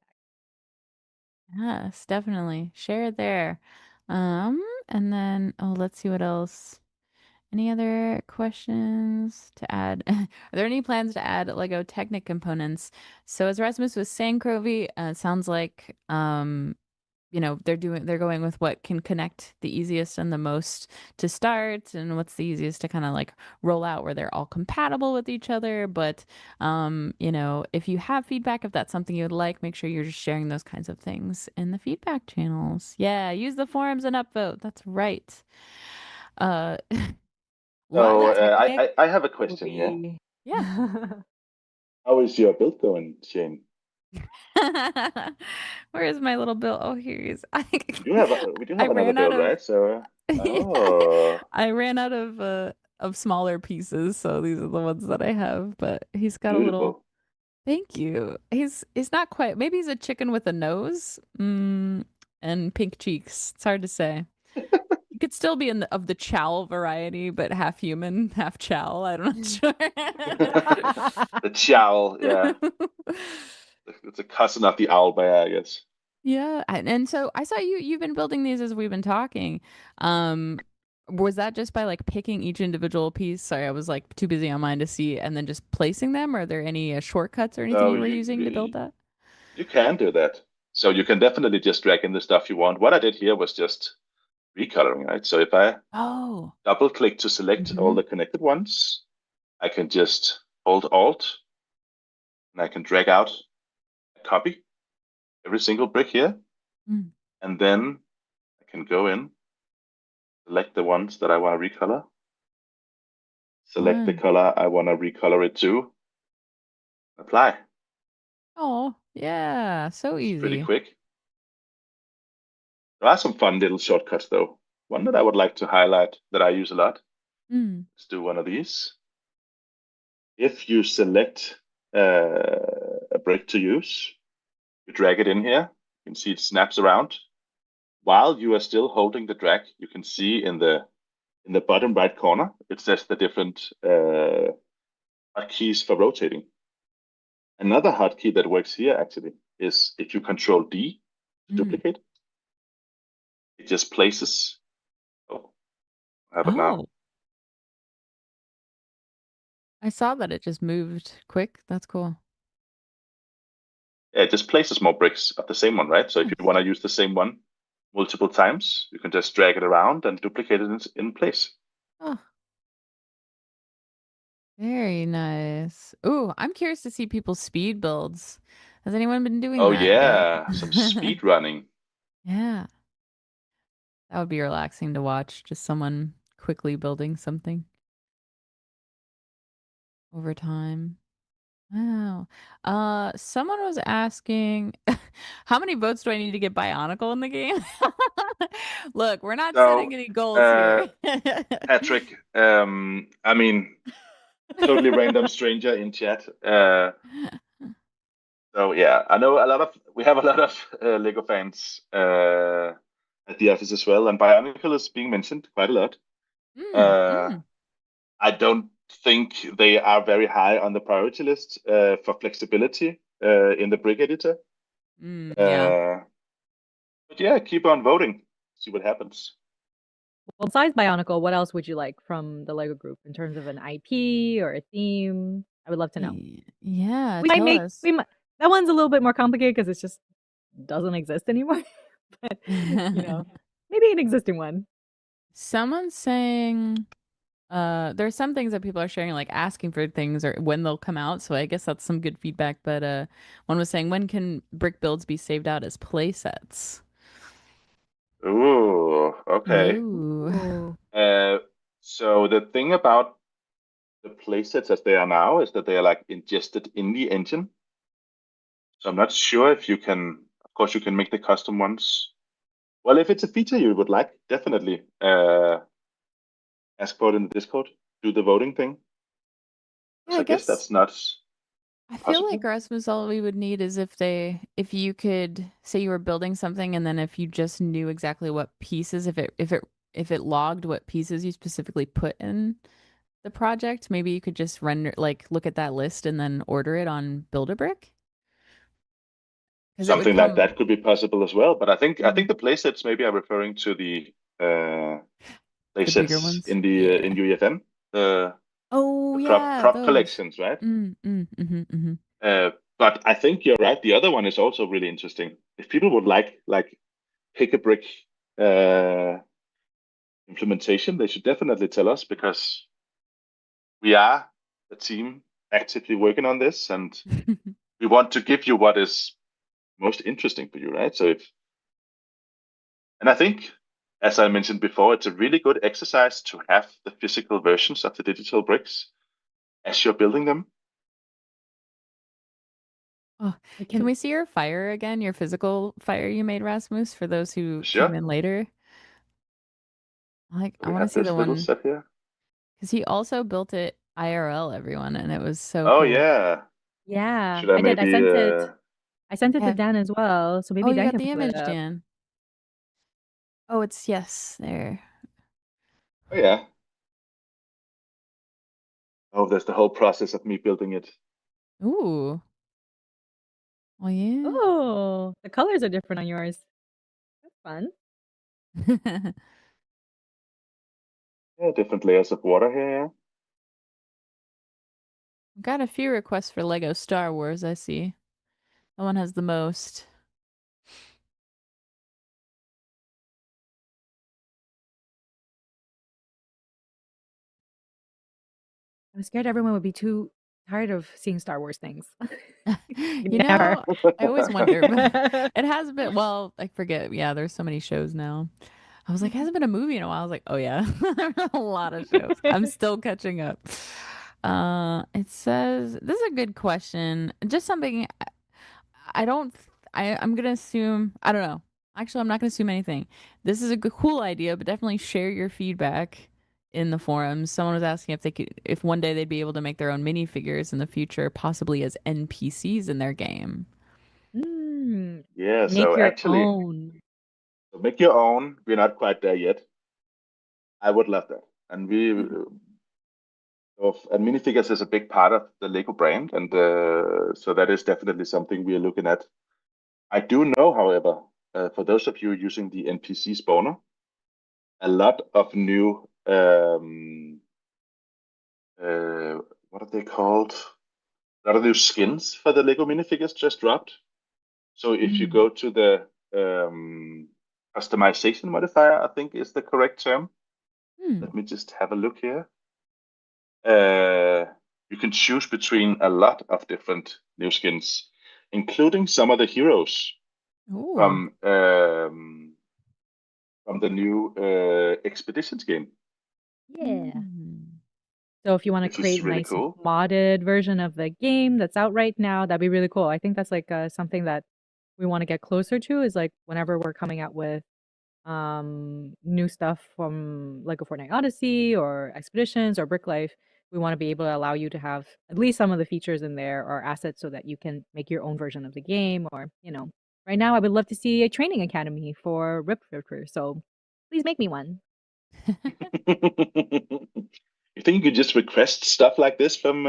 Yes, definitely. Share there. And then let's see what else. Any other questions to add? Are there any plans to add Lego Technic components? So as Rasmus was saying, Crovy, it sounds like they're going with what can connect the easiest and the most to start, and what's the easiest to kind of like roll out where they're all compatible with each other. But if you have feedback, if that's something you would like, make sure you're just sharing those kinds of things in the feedback channels. Yeah, use the forums and upvote. That's right. Uh Lego So Technic I have a Will question. Yeah, be Yeah. how is your build going, Shane? Where is my little bill? Oh, here he is. We do I have another ran out build, of right? So yeah. oh, I ran out of smaller pieces, so these are the ones that I have, but he's got a little beautiful. thank you. He's not quite maybe he's a chicken with a nose. And pink cheeks. It's hard to say. He could still be of the chow variety, but half human, half chow. I'm not sure. The chowl, yeah, it's a cousin of the owl bear, I guess. Yeah, and so I saw you've been building these as we've been talking. Um, was that just by like picking each individual piece? Sorry, I was like too busy on mine to see, and then just placing them? Are there any shortcuts or anything So you were using to build that? you can do that. So you can definitely just drag in the stuff you want. What I did here was just recoloring, right? So if I Oh. double click to select all Mm-hmm. the connected ones, I can just hold Alt and I can drag out a copy every single brick here, Mm. and then I can go in, select the ones that I want to recolor, select the Fun. color I want to recolor it to, apply. Oh, yeah, so It's pretty easy. quick. There are some fun little shortcuts though. One that I would like to highlight that I use a lot. Mm. Let's do one of these. If you select a brick to use, you drag it in here. You can see it snaps around. While you are still holding the drag, you can see in the bottom right corner, it says the different hotkeys for rotating. Another hotkey that works here actually is if you control D to Mm. duplicate, it just places. Oh, I have it now. Oh, I saw that it just moved quick. That's cool. Yeah, it just places more bricks of the same one, right? So if you Nice. want to use the same one multiple times, you can just drag it around and duplicate it in place. Oh, very nice. Ooh, I'm curious to see people's speed builds. Has anyone been doing Oh that yet? yeah, some speed running. Yeah, that would be relaxing to watch. Just someone quickly building something over time. Wow. Someone was asking, how many votes do I need to get Bionicle in the game? Look, we're not So, setting any goals uh, here. Patrick, I mean, totally random stranger in chat. So yeah, I know we have a lot of Lego fans at the office as well, and Bionicle is being mentioned quite a lot. Mm, Uh, mm, I don't think they are very high on the priority list for flexibility in the brick editor. yeah. Uh, but yeah, keep on voting. See what happens. Well, besides Bionicle, what else would you like from the Lego group in terms of an IP or a theme? I would love to know. Yeah, We might tell make us. we might that one's a little bit more complicated because it just doesn't exist anymore. But maybe an existing one. Someone's saying there's some things that people are sharing, like asking for things or when they'll come out. So I guess that's some good feedback. But one was saying, when can brick builds be saved out as play sets? Ooh, okay. Ooh. Ooh. Uh, so the thing about the playsets as they are now is that they are like ingested in the engine. So I'm not sure if you can. Of course, you can make the custom ones. Well, if it's a feature you would like, definitely ask for it in the Discord. Do the voting thing. Yeah, So I I guess guess that's not I feel like possible. Rasmus, all we would need is if you could say you were building something and then if you just knew exactly what pieces, if it logged what pieces you specifically put in the project, maybe you could just render, like, look at that list and then order it on Build-A-Brick because it would Something like come that could be possible as well. But I think mm, the playsets maybe are referring to the the bigger playsets ones. in the in Yeah. UEFN, Oh the prop yeah, prop those. collections, right? Mm-hmm. But I think you're right. The other one is also really interesting. If people would like pick a brick uh, implementation, they should definitely tell us because we are a team actively working on this, and we want to give you what is most interesting for you, right? And I think, as I mentioned before, it's a really good exercise to have the physical versions of the digital bricks as you're building them. Oh, I can can. we see your fire again? Your physical fire you made, Rasmus, for those who came Sure. in later? Like, I We want to have see the this little one set here. because he also built it IRL, everyone, and it was so Oh cool. yeah. Yeah, Should I I did. maybe I sent it to Yeah. Dan as well, so Oh, maybe you Dan got can the pull it image, up. Dan. Oh, it's yes, there. oh yeah. Oh, there's the whole process of me building it. Ooh. Oh yeah. Oh, the colors are different on yours. That's fun. Yeah, different layers of water here. Got a few requests for Lego Star Wars, I see. That one has the most. I was scared everyone would be too tired of seeing Star Wars things. You Never. know, I always wonder, but it has been, well, I forget. Yeah, there's so many shows now. I was like, hasn't been a movie in a while. I was like, oh yeah, there's a lot of shows. I'm still catching up. It says this is a good question. Just something I don't. I'm gonna assume. I don't know. Actually, I'm not gonna assume anything. This is a cool idea, but definitely share your feedback in the forums. Someone was asking if they could, if one day they'd be able to make their own minifigures in the future, possibly as NPCs in their game. Mm, Yeah, make so your actually, own. so make your own. We're not quite there yet. I would love that. And minifigures is a big part of the Lego brand, and so that is definitely something we are looking at. I do know, however, for those of you using the NPC spawner, a lot of new uh, what are they called? A lot of new skins for the Lego minifigures just dropped. So if you Mm. go to the customization modifier, I think is the correct term. Hmm. Let me just have a look here. Uh, you can choose between a lot of different new skins, including some of the heroes Oh. from the new Expeditions game, Yeah. Hmm. So if you want to which is create a really nice cool. modded version of the game that's out right now, that'd be really cool. I think that's like something that we want to get closer to is like whenever we're coming out with new stuff from Lego Fortnite Odyssey or Expeditions or Brick Life, we want to be able to allow you to have at least some of the features in there or assets so that you can make your own version of the game or, right now I would love to see a training academy for Rip Ripper. So please make me one. You think you could just request stuff like this from?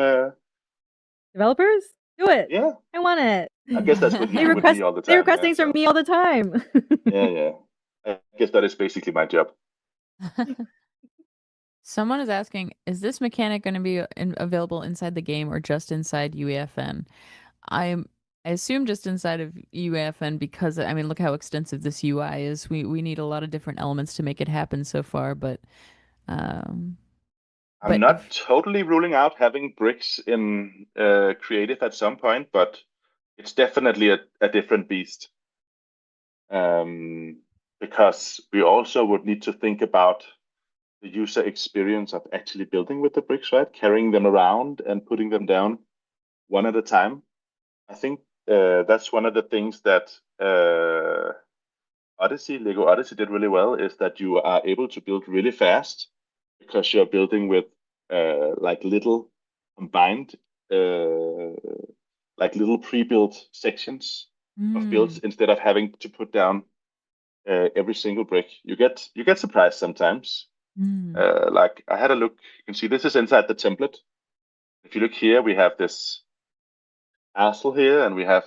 Developers, do it. Yeah, I want it. I guess that's what you They do with me request all the they time, request right? things from So me all the time. yeah, yeah. I guess that is basically my job. Someone is asking, is this mechanic going to be available inside the game or just inside UEFN? I'm I assume just inside of UEFN because I mean look how extensive this UI is. We need a lot of different elements to make it happen so far, um I'm but not if totally ruling out having bricks in creative at some point, but it's definitely a different beast. Um, because we also would need to think about the user experience of actually building with the bricks, right? Carrying them around and putting them down one at a time. I think that's one of the things that Lego Odyssey did really well, is that you are able to build really fast because you're building with like little combined, like little pre-built sections of builds Mm. instead of having to put down every single brick. You get surprised sometimes. Mm. Like I had a look. You can see this is inside the template. If you look here, we have this castle here, and we have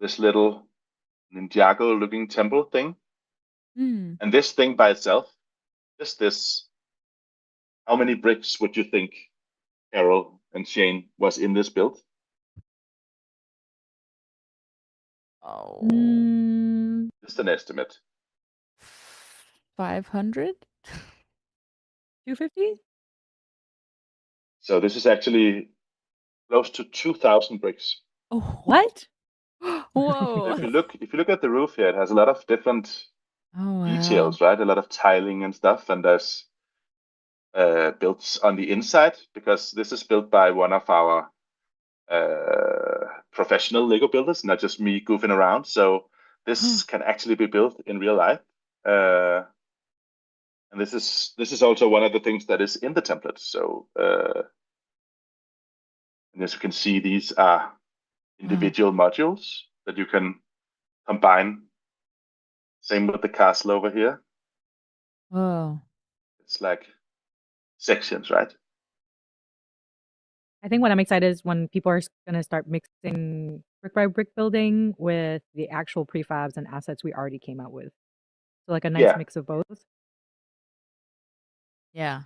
this little Ninjago looking temple thing. Mm. And this thing by itself, just this, how many bricks would you think, Carol and Shane, was in this build? Oh. Mm, Just an estimate. 500? 250? So this is actually close to 2,000 bricks. Oh. What? So Whoa. if you look at the roof here, it has a lot of different Oh, wow. details, right? A lot of tiling and stuff, and there's built on the inside, because this is built by one of our professional Lego builders, not just me goofing around. So Huh. this can actually be built in real life. And this is also one of the things that is in the template. So and as you can see, these are Wow. individual modules that you can combine. Same with the castle over here. Whoa. It's like sections, right? I think what I'm excited is when people are going to start mixing brick by brick building with the actual prefabs and assets we already came out with. So like a nice Yeah, mix of both. Yeah.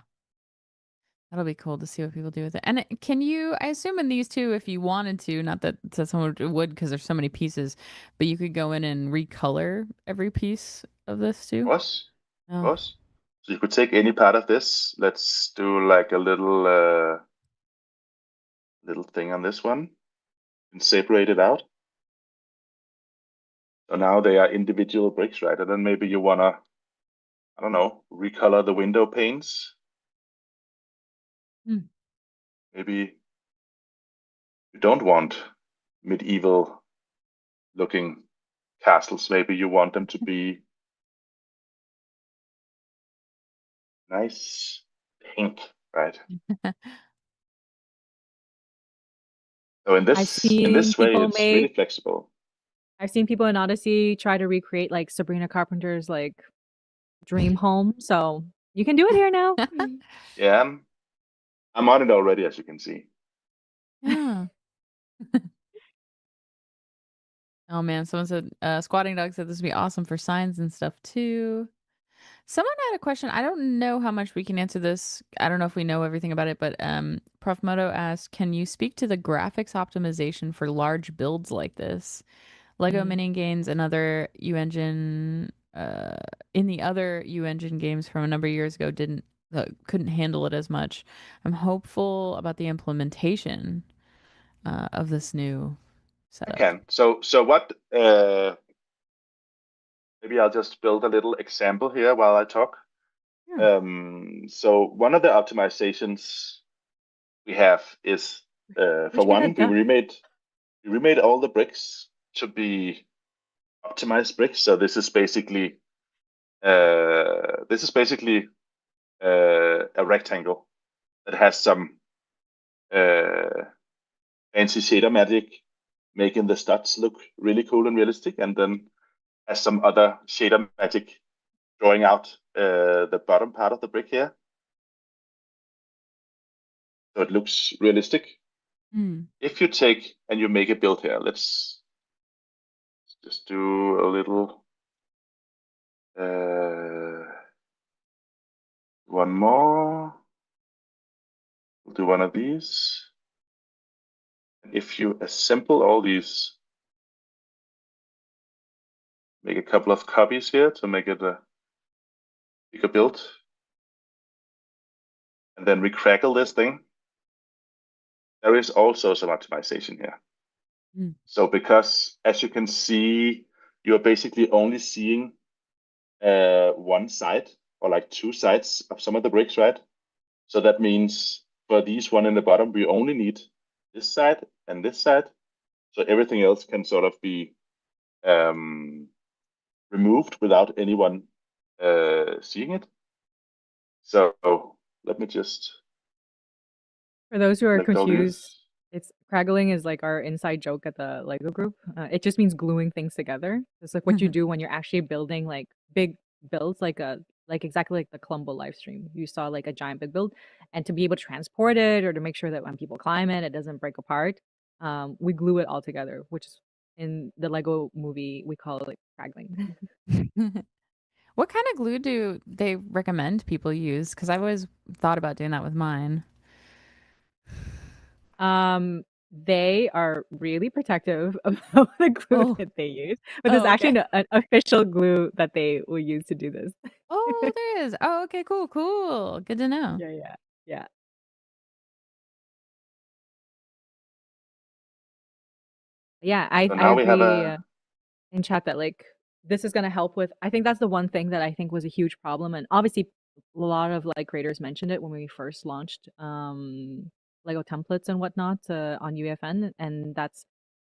That'll be cool to see what people do with it. And can you, I assume in these two, if you wanted to, not that someone would because there's so many pieces, but you could go in and recolor every piece of this of too? course, of Oh. course. So you could take any part of this. Let's do like a little thing on this one and separate it out. So now they are individual bricks, right? And then maybe you wanna, I don't know, recolor the window panes. Hmm. Maybe you don't want medieval looking castles. Maybe you want them to be nice pink, right? So in I've this in seen this way, people it's really make flexible. I've seen people in Odyssey try to recreate like Sabrina Carpenter's like dream home. So you can do it here now. Yeah, I'm on it already, as you can see. Yeah. Oh man, someone said Squatting Dog said this would be awesome for signs and stuff too. Someone had a question. I don't know how much we can answer this. I don't know if we know everything about it, but Prof Moto asked, "Can you speak to the graphics optimization for large builds like this? Lego Mm. mini games and other U engine in the other U engine games from a number of years ago didn't couldn't handle it as much. I'm hopeful about the implementation of this new I setup." can. So what? Maybe I'll just build a little example here while I talk. Yeah. So one of the optimizations we have is, We for should get one, that done. we remade all the bricks to be optimized bricks. So this is basically a rectangle that has some uh, fancy shader magic, making the studs look really cool and realistic, and then has some other shader magic drawing out the bottom part of the brick here, so it looks realistic. Mm. If you take and you make a build here, let's just do a little one more. We'll do one of these. If you assemble all these, make a couple of copies here to make it a bigger build, and then we crackle this thing. There is also some optimization here. Mm. So because, as you can see, you're basically only seeing one side or like two sides of some of the bricks, right? So that means for these one in the bottom, we only need this side and this side. So everything else can sort of be removed without anyone seeing it. So let me just For those who are select all confused, this. it's craggling is like our inside joke at the Lego group. It just means gluing things together. It's like what you do when you're actually building like big builds, like exactly like the Columbo live stream. You saw like a giant big build, and to be able to transport it or to make sure that when people climb it, it doesn't break apart. We glue it all together, which is in the Lego movie we call it craggling. What kind of glue do they recommend people use? Because I've always thought about doing that with mine. They are really protective about the glue Oh, that they use, but there's oh, actually okay. an official glue that they will use to do this. Oh, there is. Oh, okay, cool, cool. Good to know. Yeah, yeah, yeah. Yeah, So I now we have agree a in chat that like this is going to help with. I think that's the one thing that I think was a huge problem, and obviously a lot of like creators mentioned it when we first launched Lego templates and whatnot on UEFN, and that's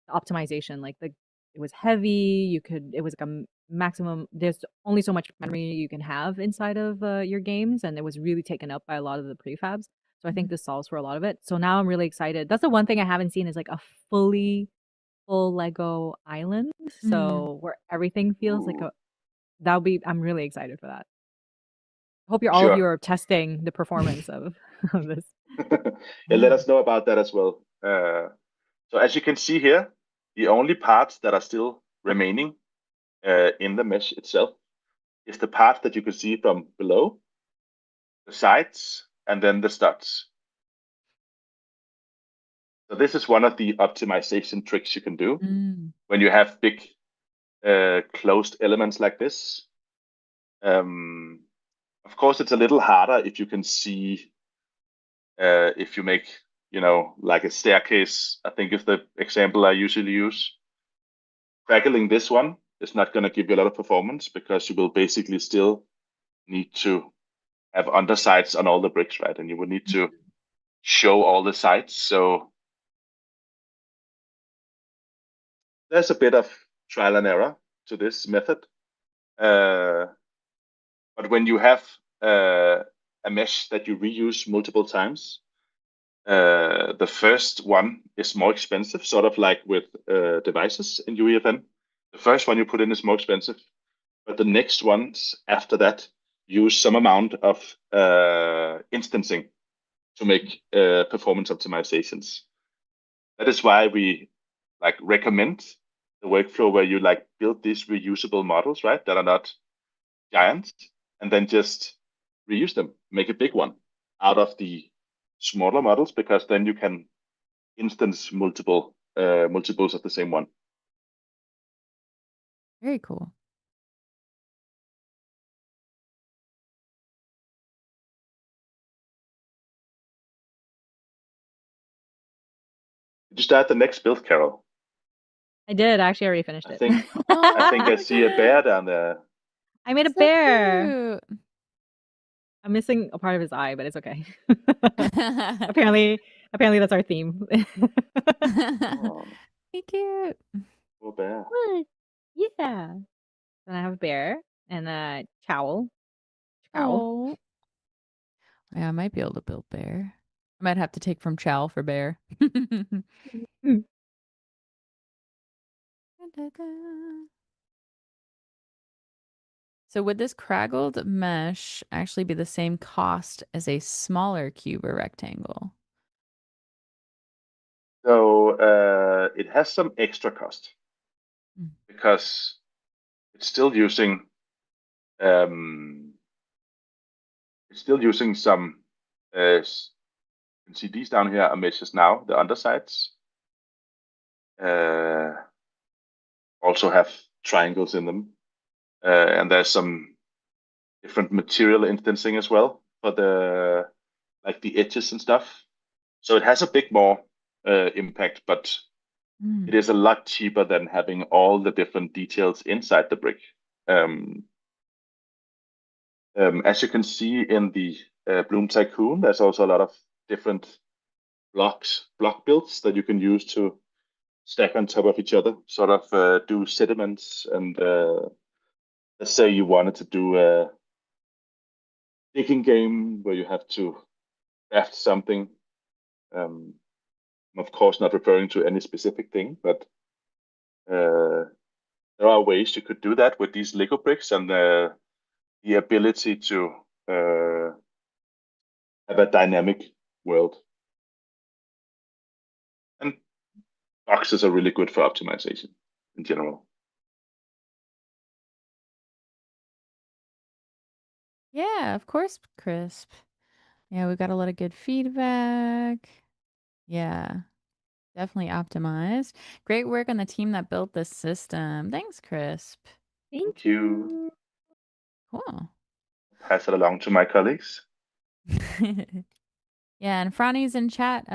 the optimization. Like the it was heavy. It was like a maximum. There's only so much memory you can have inside of your games, and it was really taken up by a lot of the prefabs. So I think this solves for a lot of it. So now I'm really excited. That's the one thing I haven't seen is like a fully full Lego island, Mm. so where everything feels like ooh, a that'll be I'm really excited for that. I hope you're all of you sure. are testing the performance of of this. Yeah, let Yeah. us know about that as well. So as you can see here, the only parts that are still remaining in the mesh itself is the part that you can see from below, the sides, and then the studs. So this is one of the optimization tricks you can do Mm. when you have big closed elements like this. Um, of course, it's a little harder if you can see if you make, like a staircase. I think is the example I usually use. Crackling this one is not going to give you a lot of performance because you will basically still need to have undersides on all the bricks, right? And you will need to show all the sides. So there's a bit of trial and error to this method. Uh, but when you have uh, a mesh that you reuse multiple times, the first one is more expensive, sort of like with devices in UEFN. The first one you put in is more expensive, but the next ones after that use some amount of instancing to make performance optimizations. That is why we like recommend the workflow where you like build these reusable models, right? That are not giant, and then just reuse them, make a big one out of the smaller models, because then you can instance multiples of the same one. Very cool. Did you start the next build, Carol? I did actually already finished I it. think I think I Oh, see a bear down there. I made a so bear. cute. I'm missing a part of his eye, but it's okay. apparently, apparently that's our theme. Oh, Be cute. poor bear. What? Yeah. Then I have a bear and a cowl. Cowl. Oh, yeah, I might be able to build bear. I might have to take from Chow for bear. So would this craggled mesh actually be the same cost as a smaller cube or rectangle? So it has some extra cost Mm. because it's still using um, some. You can see these down here are meshes now. The undersides uh, also have triangles in them, and there's some different material instancing as well for the like the edges and stuff. So it has a bit more impact, but it Mm. is a lot cheaper than having all the different details inside the brick. Um, as you can see in the Bloom Tycoon, there's also a lot of different block builds that you can use to stack on top of each other, sort of do sediments. And let's say you wanted to do a digging game where you have to craft something. I'm of course not referring to any specific thing, but there are ways you could do that with these Lego bricks and the ability to have a dynamic world. And boxes are really good for optimization in general. Yeah, of course, Crisp. Yeah, we got a lot of good feedback. Yeah, definitely optimized. Great work on the team that built this system. Thanks, Crisp. Thank Thank you. you. Cool. Pass it along to my colleagues. Yeah, and Franny's in chat,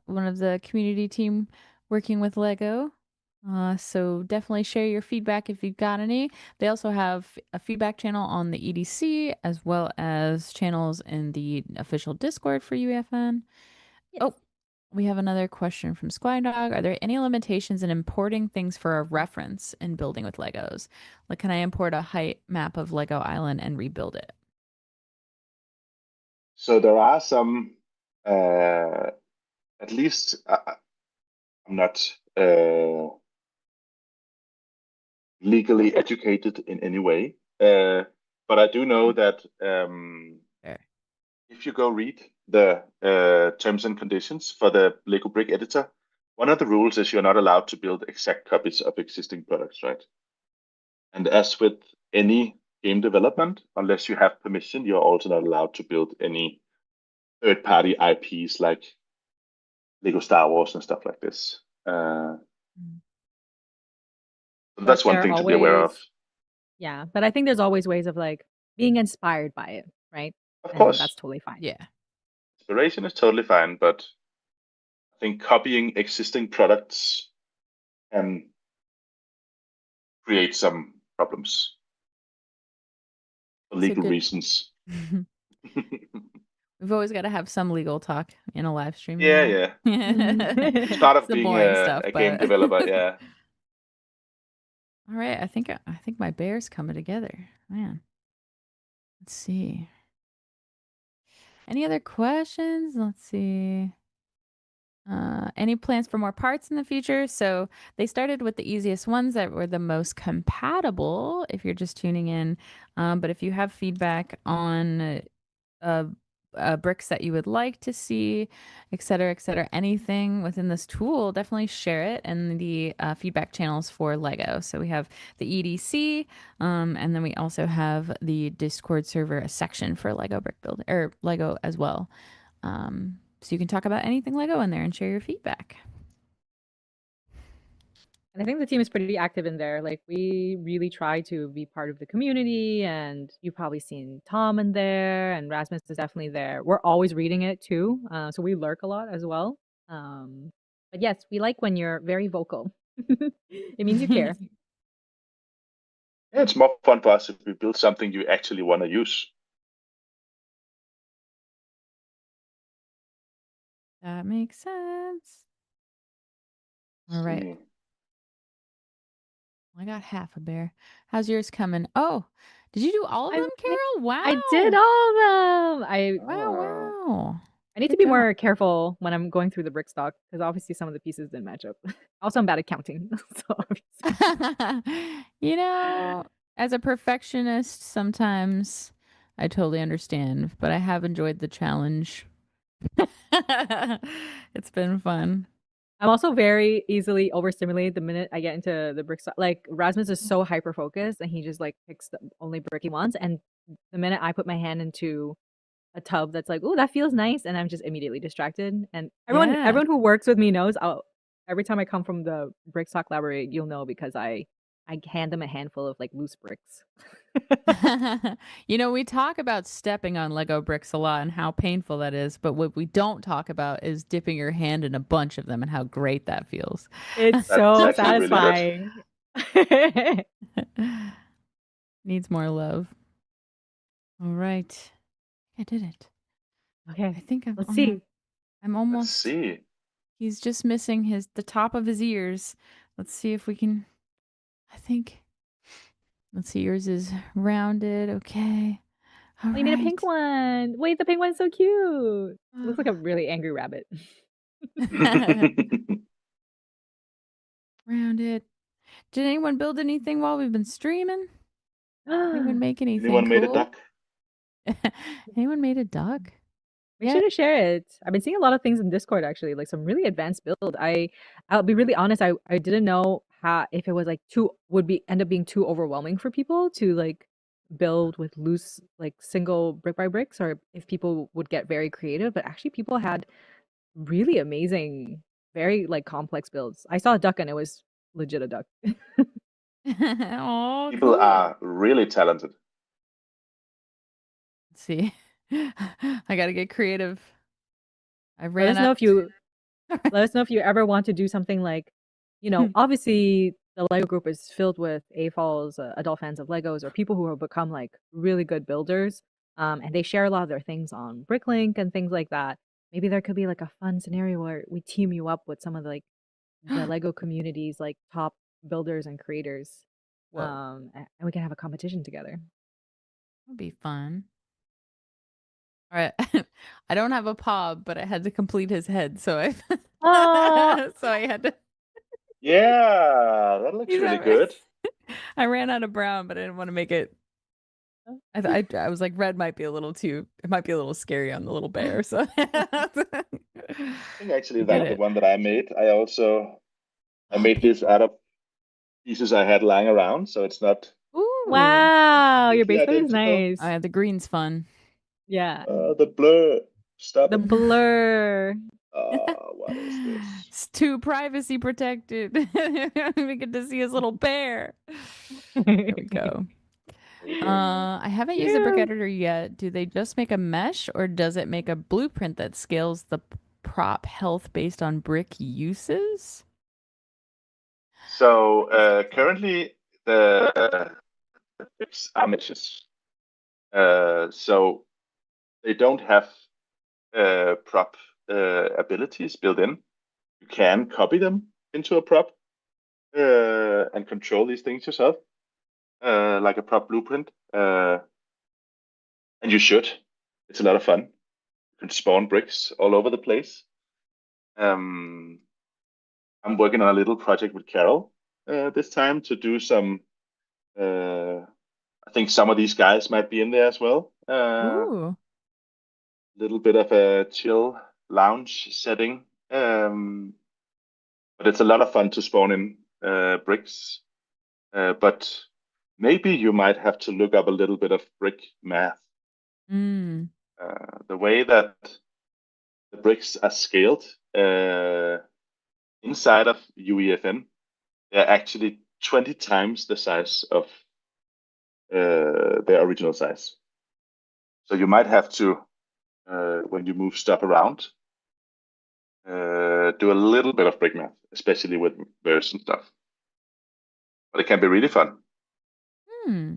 one of the community team working with Lego. So definitely share your feedback if you've got any. They also have a feedback channel on the EDC as well as channels in the official Discord for UEFN. Yes. Oh, we have another question from Squydog. Are there any limitations in importing things for a reference in building with Legos? Like, can I import a height map of Lego Island and rebuild it? So there are some, at least I'm not legally educated in any way, but I do know that There. if you go read the terms and conditions for the Lego Brick Editor, one of the rules is you're not allowed to build exact copies of existing products, right? And as with any game development, unless you have permission, you're also not allowed to build any third-party IPs like Lego Star Wars and stuff like this. So But that's one there are thing to be aware of. always, yeah, but I think there's always ways of like being inspired by it, right? Of And that's course, totally fine. Yeah. inspiration is totally fine, but I think copying existing products can create some problems for So legal good. reasons. We've always got to have some legal talk in a live stream, Yeah, yeah. It's part It's of the being boring stuff, a game but developer. Yeah. all right. I think my bear's coming together. Man. Let's see. Any other questions? Let's see. Any plans for more parts in the future? So they started with the easiest ones that were the most compatible if you're just tuning in. But if you have feedback on uh, bricks that you would like to see, et cetera, anything within this tool, definitely share it in the feedback channels for Lego. So we have the EDC, and then we also have the Discord server section for Lego brick building or Lego as well. So you can talk about anything Lego in there and share your feedback. And I think the team is pretty active in there. Like we really try to be part of the community, and you've probably seen Tom in there, and Rasmus is definitely there. We're always reading it too, so we lurk a lot as well. But yes, we like when you're very vocal. It means you care. Yeah, it's more fun for us if we build something you actually want to use. That makes sense. All right. See. I got half a bear. How's yours coming? Oh, did you do all of them, Carol? Wow. I did all of them. Wow. I need to Good be job. more careful when I'm going through the brick stock because obviously some of the pieces didn't match up. Also, I'm bad at counting. So obviously. You know, as a perfectionist, sometimes I totally understand, but I have enjoyed the challenge. It's been fun. I'm also very easily overstimulated the minute I get into the brick stock. Like Rasmus is so hyper focused and he just like picks the only brick he wants. And the minute I put my hand into a tub that's like, oh, that feels nice, and I'm just immediately distracted. And everyone Yeah. everyone who works with me knows every time I come from the brick stock library, you'll know because I hand them a handful of like loose bricks. You know, we talk about stepping on Lego bricks a lot and how painful that is, but what we don't talk about is dipping your hand in a bunch of them and how great that feels. It's That's so actually really good. satisfying. Needs more love. All right. I did it. I Okay, think I'm let's see. I'm Let's almost see. He's just missing the top of his ears. Let's see if we can. I think. Let's see. Yours is rounded. Okay. All Oh, you made a pink right. one. Wait, the pink one's so cute. Looks like a really angry rabbit. Rounded. Did anyone build anything while we've been streaming? Anyone make anything Anyone made a cool? duck? Anyone made a duck? Make Yeah. sure to share it. I've been seeing a lot of things in Discord actually, like some really advanced build. I'll be really honest, I didn't know how if it was like too would be end up being too overwhelming for people to like build with loose like single brick by bricks or if people would get very creative, but actually people had really amazing, very like complex builds. I saw a duck and it was legit a duck. Oh, People cool. are really talented. Let's see. I gotta get creative. I Let ran us know out. if you Let us know if you ever want to do something like, obviously the Lego group is filled with AFOLs, adult fans of Legos, or people who have become like really good builders. And they share a lot of their things on Bricklink and things like that. Maybe there could be like a fun scenario where we team you up with some of the Lego community's like top builders and creators. Whoa, And we can have a competition together. that'd be fun. All right. I don't have a paw, but I had to complete his head, so I Oh, so I had to. Yeah, that looks He's really not- good. I ran out of brown, but I didn't want to make it. I was like, red might be a little too. It might be a little scary on the little bear, so I think actually we did that's the it. one that I made. I Oh, made pink. this out of pieces I had lying around, so it's not Ooh. wow, your completely base coat is identical. Oh, nice. yeah, the green's fun. Yeah, The blur. Stop the it. blur. What is this? It's too privacy protected. We get to see his little bear. There we go. There we go. I haven't used the brick Cute. editor yet. Do they just make a mesh or does it make a blueprint that scales the prop health based on brick uses? So currently the fix are meshes. So they don't have prop abilities built in. You can copy them into a prop and control these things yourself, like a prop blueprint. And you should. It's a lot of fun. You can spawn bricks all over the place. Um, I'm working on a little project with Carol this time to do some. I think some of these guys might be in there as well. Ooh. Little bit of a chill lounge setting. But it's a lot of fun to spawn in bricks. But maybe you might have to look up a little bit of brick math. Mm. The way that the bricks are scaled inside of UEFN, they're actually 20 times the size of their original size. So you might have to, when you move stuff around, do a little bit of brick math, especially with verse and stuff. But it can be really fun. Hmm.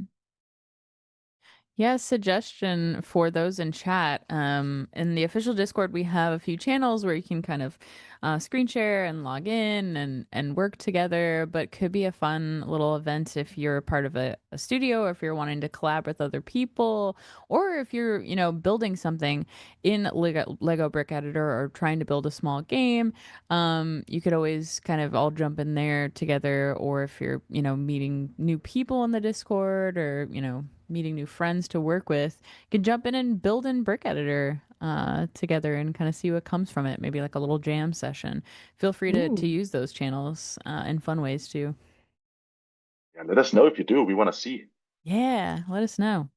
Yeah, suggestion for those in chat. In the official Discord, we have a few channels where you can kind of screen share and log in and work together. But could be a fun little event if you're part of a studio, or if you're wanting to collab with other people, or if you're building something in Lego Brick Editor or trying to build a small game. You could always kind of all jump in there together, or if you're meeting new people in the Discord, or meeting new friends to work with, you can jump in and build in Brick Editor together and kind of see what comes from it. Maybe like a little jam session. Feel free to Ooh, use those channels in fun ways too. Yeah, let us know if you do. We want to see. Yeah, let us know.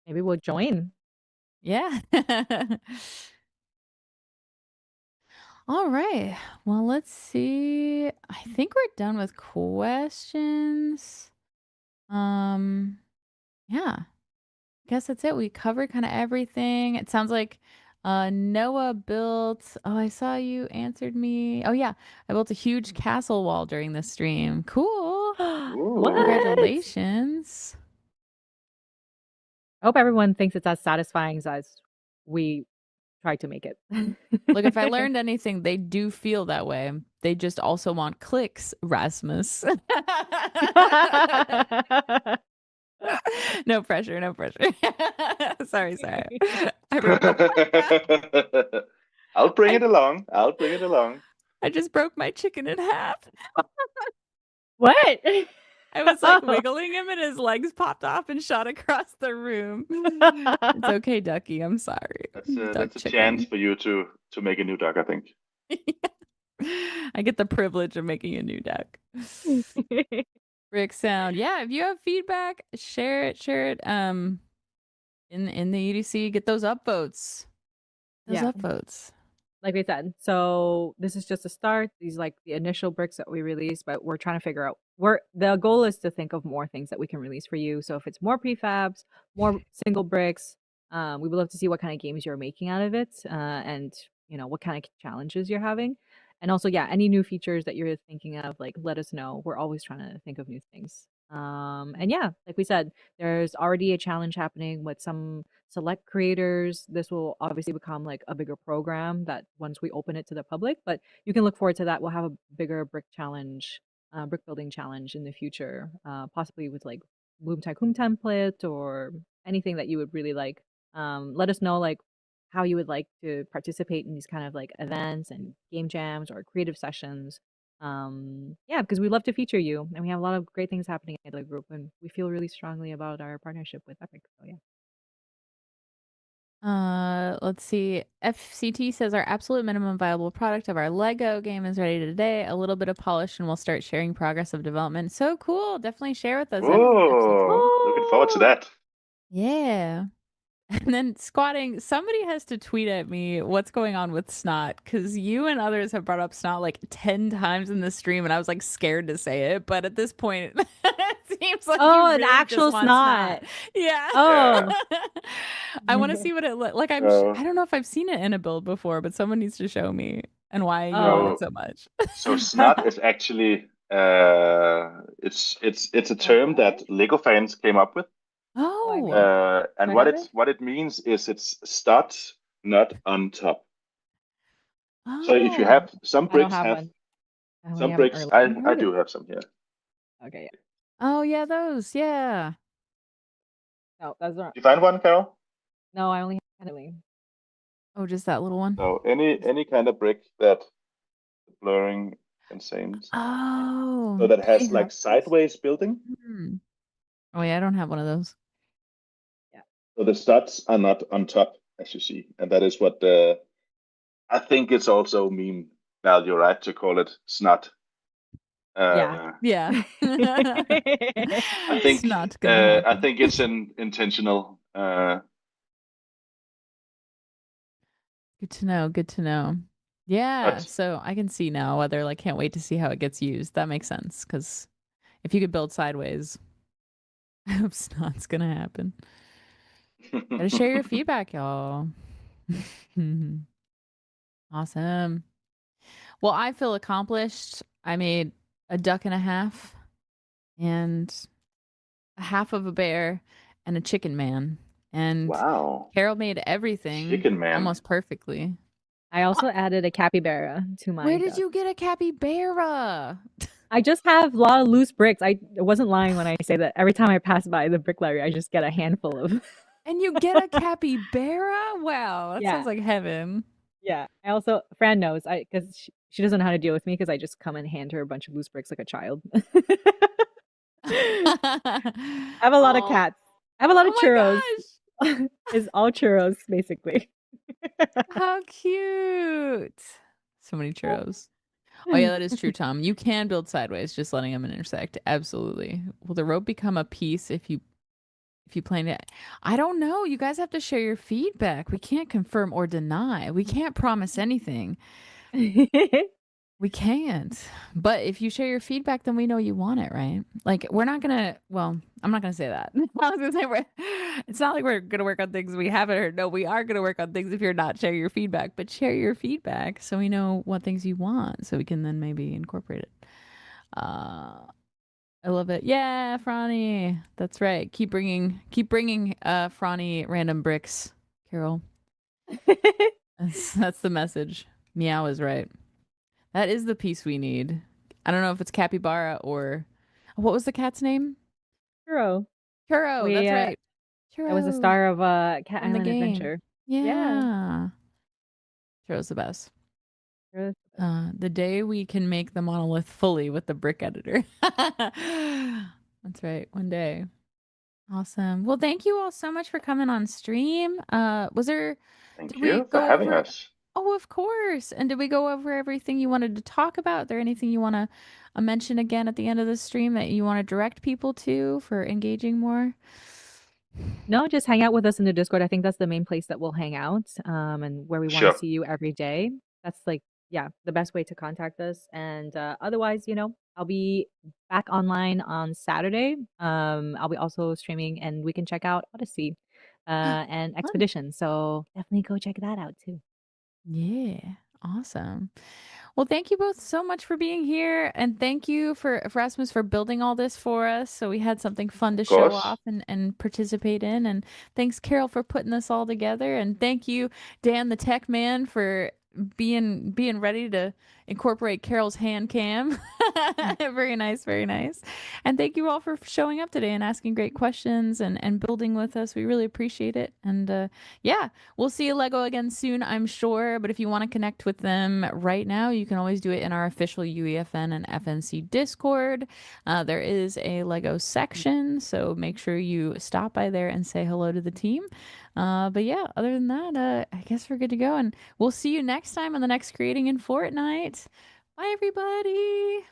maybe we'll join. Yeah. All right. Well, let's see. I think we're done with questions. Um, yeah. Guess that's it. We covered kind of everything. It sounds like Noah built. Oh, I saw you answered me. Oh, yeah. I built a huge castle wall during the stream. Cool. Ooh. What? Congratulations. I hope everyone thinks it's as satisfying as we try to make it. Look, if I learned anything, they do feel that way. They just also want clicks, Rasmus. No pressure, no pressure. Sorry. I broke I'll bring I, it along. I'll bring it along. I just broke my chicken in half. What? I was like wiggling him and his legs popped off and shot across the room. It's okay, Ducky. I'm sorry. Duck That's a chance chicken. for you to make a new duck, I think. I get the privilege of making a new duck. Rick sound. Yeah, if you have feedback, share it. In the UDC, get those upvotes. Those Yeah. upvotes. Like we said, so this is just a start. These like the initial bricks that we release, but we're trying to figure out the goal is to think of more things that we can release for you. So if it's more prefabs, more single bricks, we would love to see what kind of games you're making out of it, and what kind of challenges you're having. And also, yeah, any new features that you're thinking of, like let us know. We're always trying to think of new things. And yeah, like we said, there's already a challenge happening with some select creators. This will obviously become like a bigger program that once we open it to the public, but you can look forward to that. We'll have a bigger brick building challenge in the future, possibly with like Bloom Tycoon template or anything that you would really like. Let us know like how you would like to participate in these kind of like events and game jams or creative sessions. Yeah, because we love to feature you and we have a lot of great things happening at the group and we feel really strongly about our partnership with Epic. So yeah. Let's see. FCT says our absolute minimum viable product of our Lego game is ready today. A little bit of polish and we'll start sharing progress of development. So cool. Definitely share with us, FCT. Oh, looking forward to that. Yeah. And then squatting, somebody has to tweet at me what's going on with Snot because you and others have brought up Snot like 10 times in the stream, and I was like scared to say it. But at this point, it seems like you An really just actual want Snot. snot. Yeah. Oh. I want to see what it like. So, I don't know if I've seen it in a build before, but someone needs to show me and why you want it Oh. so so much. so snot is actually it's a term What? that Lego fans came up with. Oh, I Oh. missed it. And Have I heard it? what it means is it's stud, not on top. So if you Oh. have some I don't bricks have have one. I only some have an bricks, early I bird. do have some here. Okay, yeah. Oh yeah, those. Yeah. No, those aren't. You find one, Carol? No, I only have an early. Oh, just that little one. So any kind of brick that blurring insane. So Oh, that I has have like those. sideways building. hmm. Oh yeah, I don't have one of those. Yeah. So the studs are not on top, as you see, and that is what I think it's also meme value, right? To call it snot. Yeah. Yeah. I It's think not gonna happen. it's an intentional. Good to know. Good to know. Yeah. But So I can see now whether like can't wait to see how it gets used. That makes sense because if you could build sideways, I hope it's not gonna happen. Gotta share your feedback, y'all. Awesome. Well, I feel accomplished. I made a duck and a half and a half of a bear and a chicken man. And Wow, Carol made everything chicken man. almost perfectly. I also added a capybara to Where my did duck. you get a capybara? I just have a lot of loose bricks. I wasn't lying when I say that every time I pass by the brick library, I just get a handful of. And you get a capybara? Wow, that sounds Yeah. like heaven. Yeah. I also, Fran knows, because she doesn't know how to deal with me because I just come and hand her a bunch of loose bricks like a child. I have a lot of Oh, cats. I have a lot of oh my churros. gosh. It's all churros, basically. How cute. So many churros. Oh yeah, that is true, Tom. You can build sideways, just letting them intersect. Absolutely. Will the rope become a piece if you plan it? I don't know. You guys have to share your feedback. We can't confirm or deny. We can't promise anything. We can't. But if you share your feedback, then we know you want it, right? Like we're not gonna. Well, I'm not gonna say that. I was gonna say it's not like we're gonna work on things we haven't heard. No, we are gonna work on things if you're not sharing your feedback. But share your feedback so we know what things you want, so we can then maybe incorporate it. I love it. Yeah, Franny. That's right. Keep bringing Franny random bricks, Carol. That's the message. Meow is right. That is the piece we need. I don't know if it's capybara or what was the cat's name? Churro. Churro. We That's right. That was the Churro star of Cat from the Island game. Adventure. Yeah. Yeah. Churro's the best. Churro's the best. The day we can make the monolith fully with the brick editor. That's right. One day. Awesome. Well, thank you all so much for coming on stream. Did Thank we you for go having over? us. Oh, of course. And did we go over everything you wanted to talk about? Is there anything you want to mention again at the end of the stream that you want to direct people to for engaging more? No, just hang out with us in the Discord. I think that's the main place that we'll hang out, and where we want to Sure. see you every day. That's like, yeah, the best way to contact us. And otherwise, I'll be back online on Saturday. I'll be also streaming, and we can check out Odyssey, and Fun. Expedition. So definitely go check that out too. Yeah. Awesome. Well, thank you both so much for being here, and thank you for Rasmus for building all this for us. So we had something fun to Of show course. off and participate in. And thanks, Carol, for putting this all together. And thank you, Dan, the tech man, for being ready to incorporate Carol's hand cam. Very nice, very nice. And thank you all for showing up today and asking great questions and building with us. We really appreciate it. And yeah, we'll see you Lego again soon, I'm sure. But if you want to connect with them right now, you can always do it in our official UEFN and FNC Discord. There is a Lego section, so make sure you stop by there and say hello to the team. But yeah, other than that, I guess we're good to go. And we'll see you next time on the next Creating in Fortnite. Bye, everybody.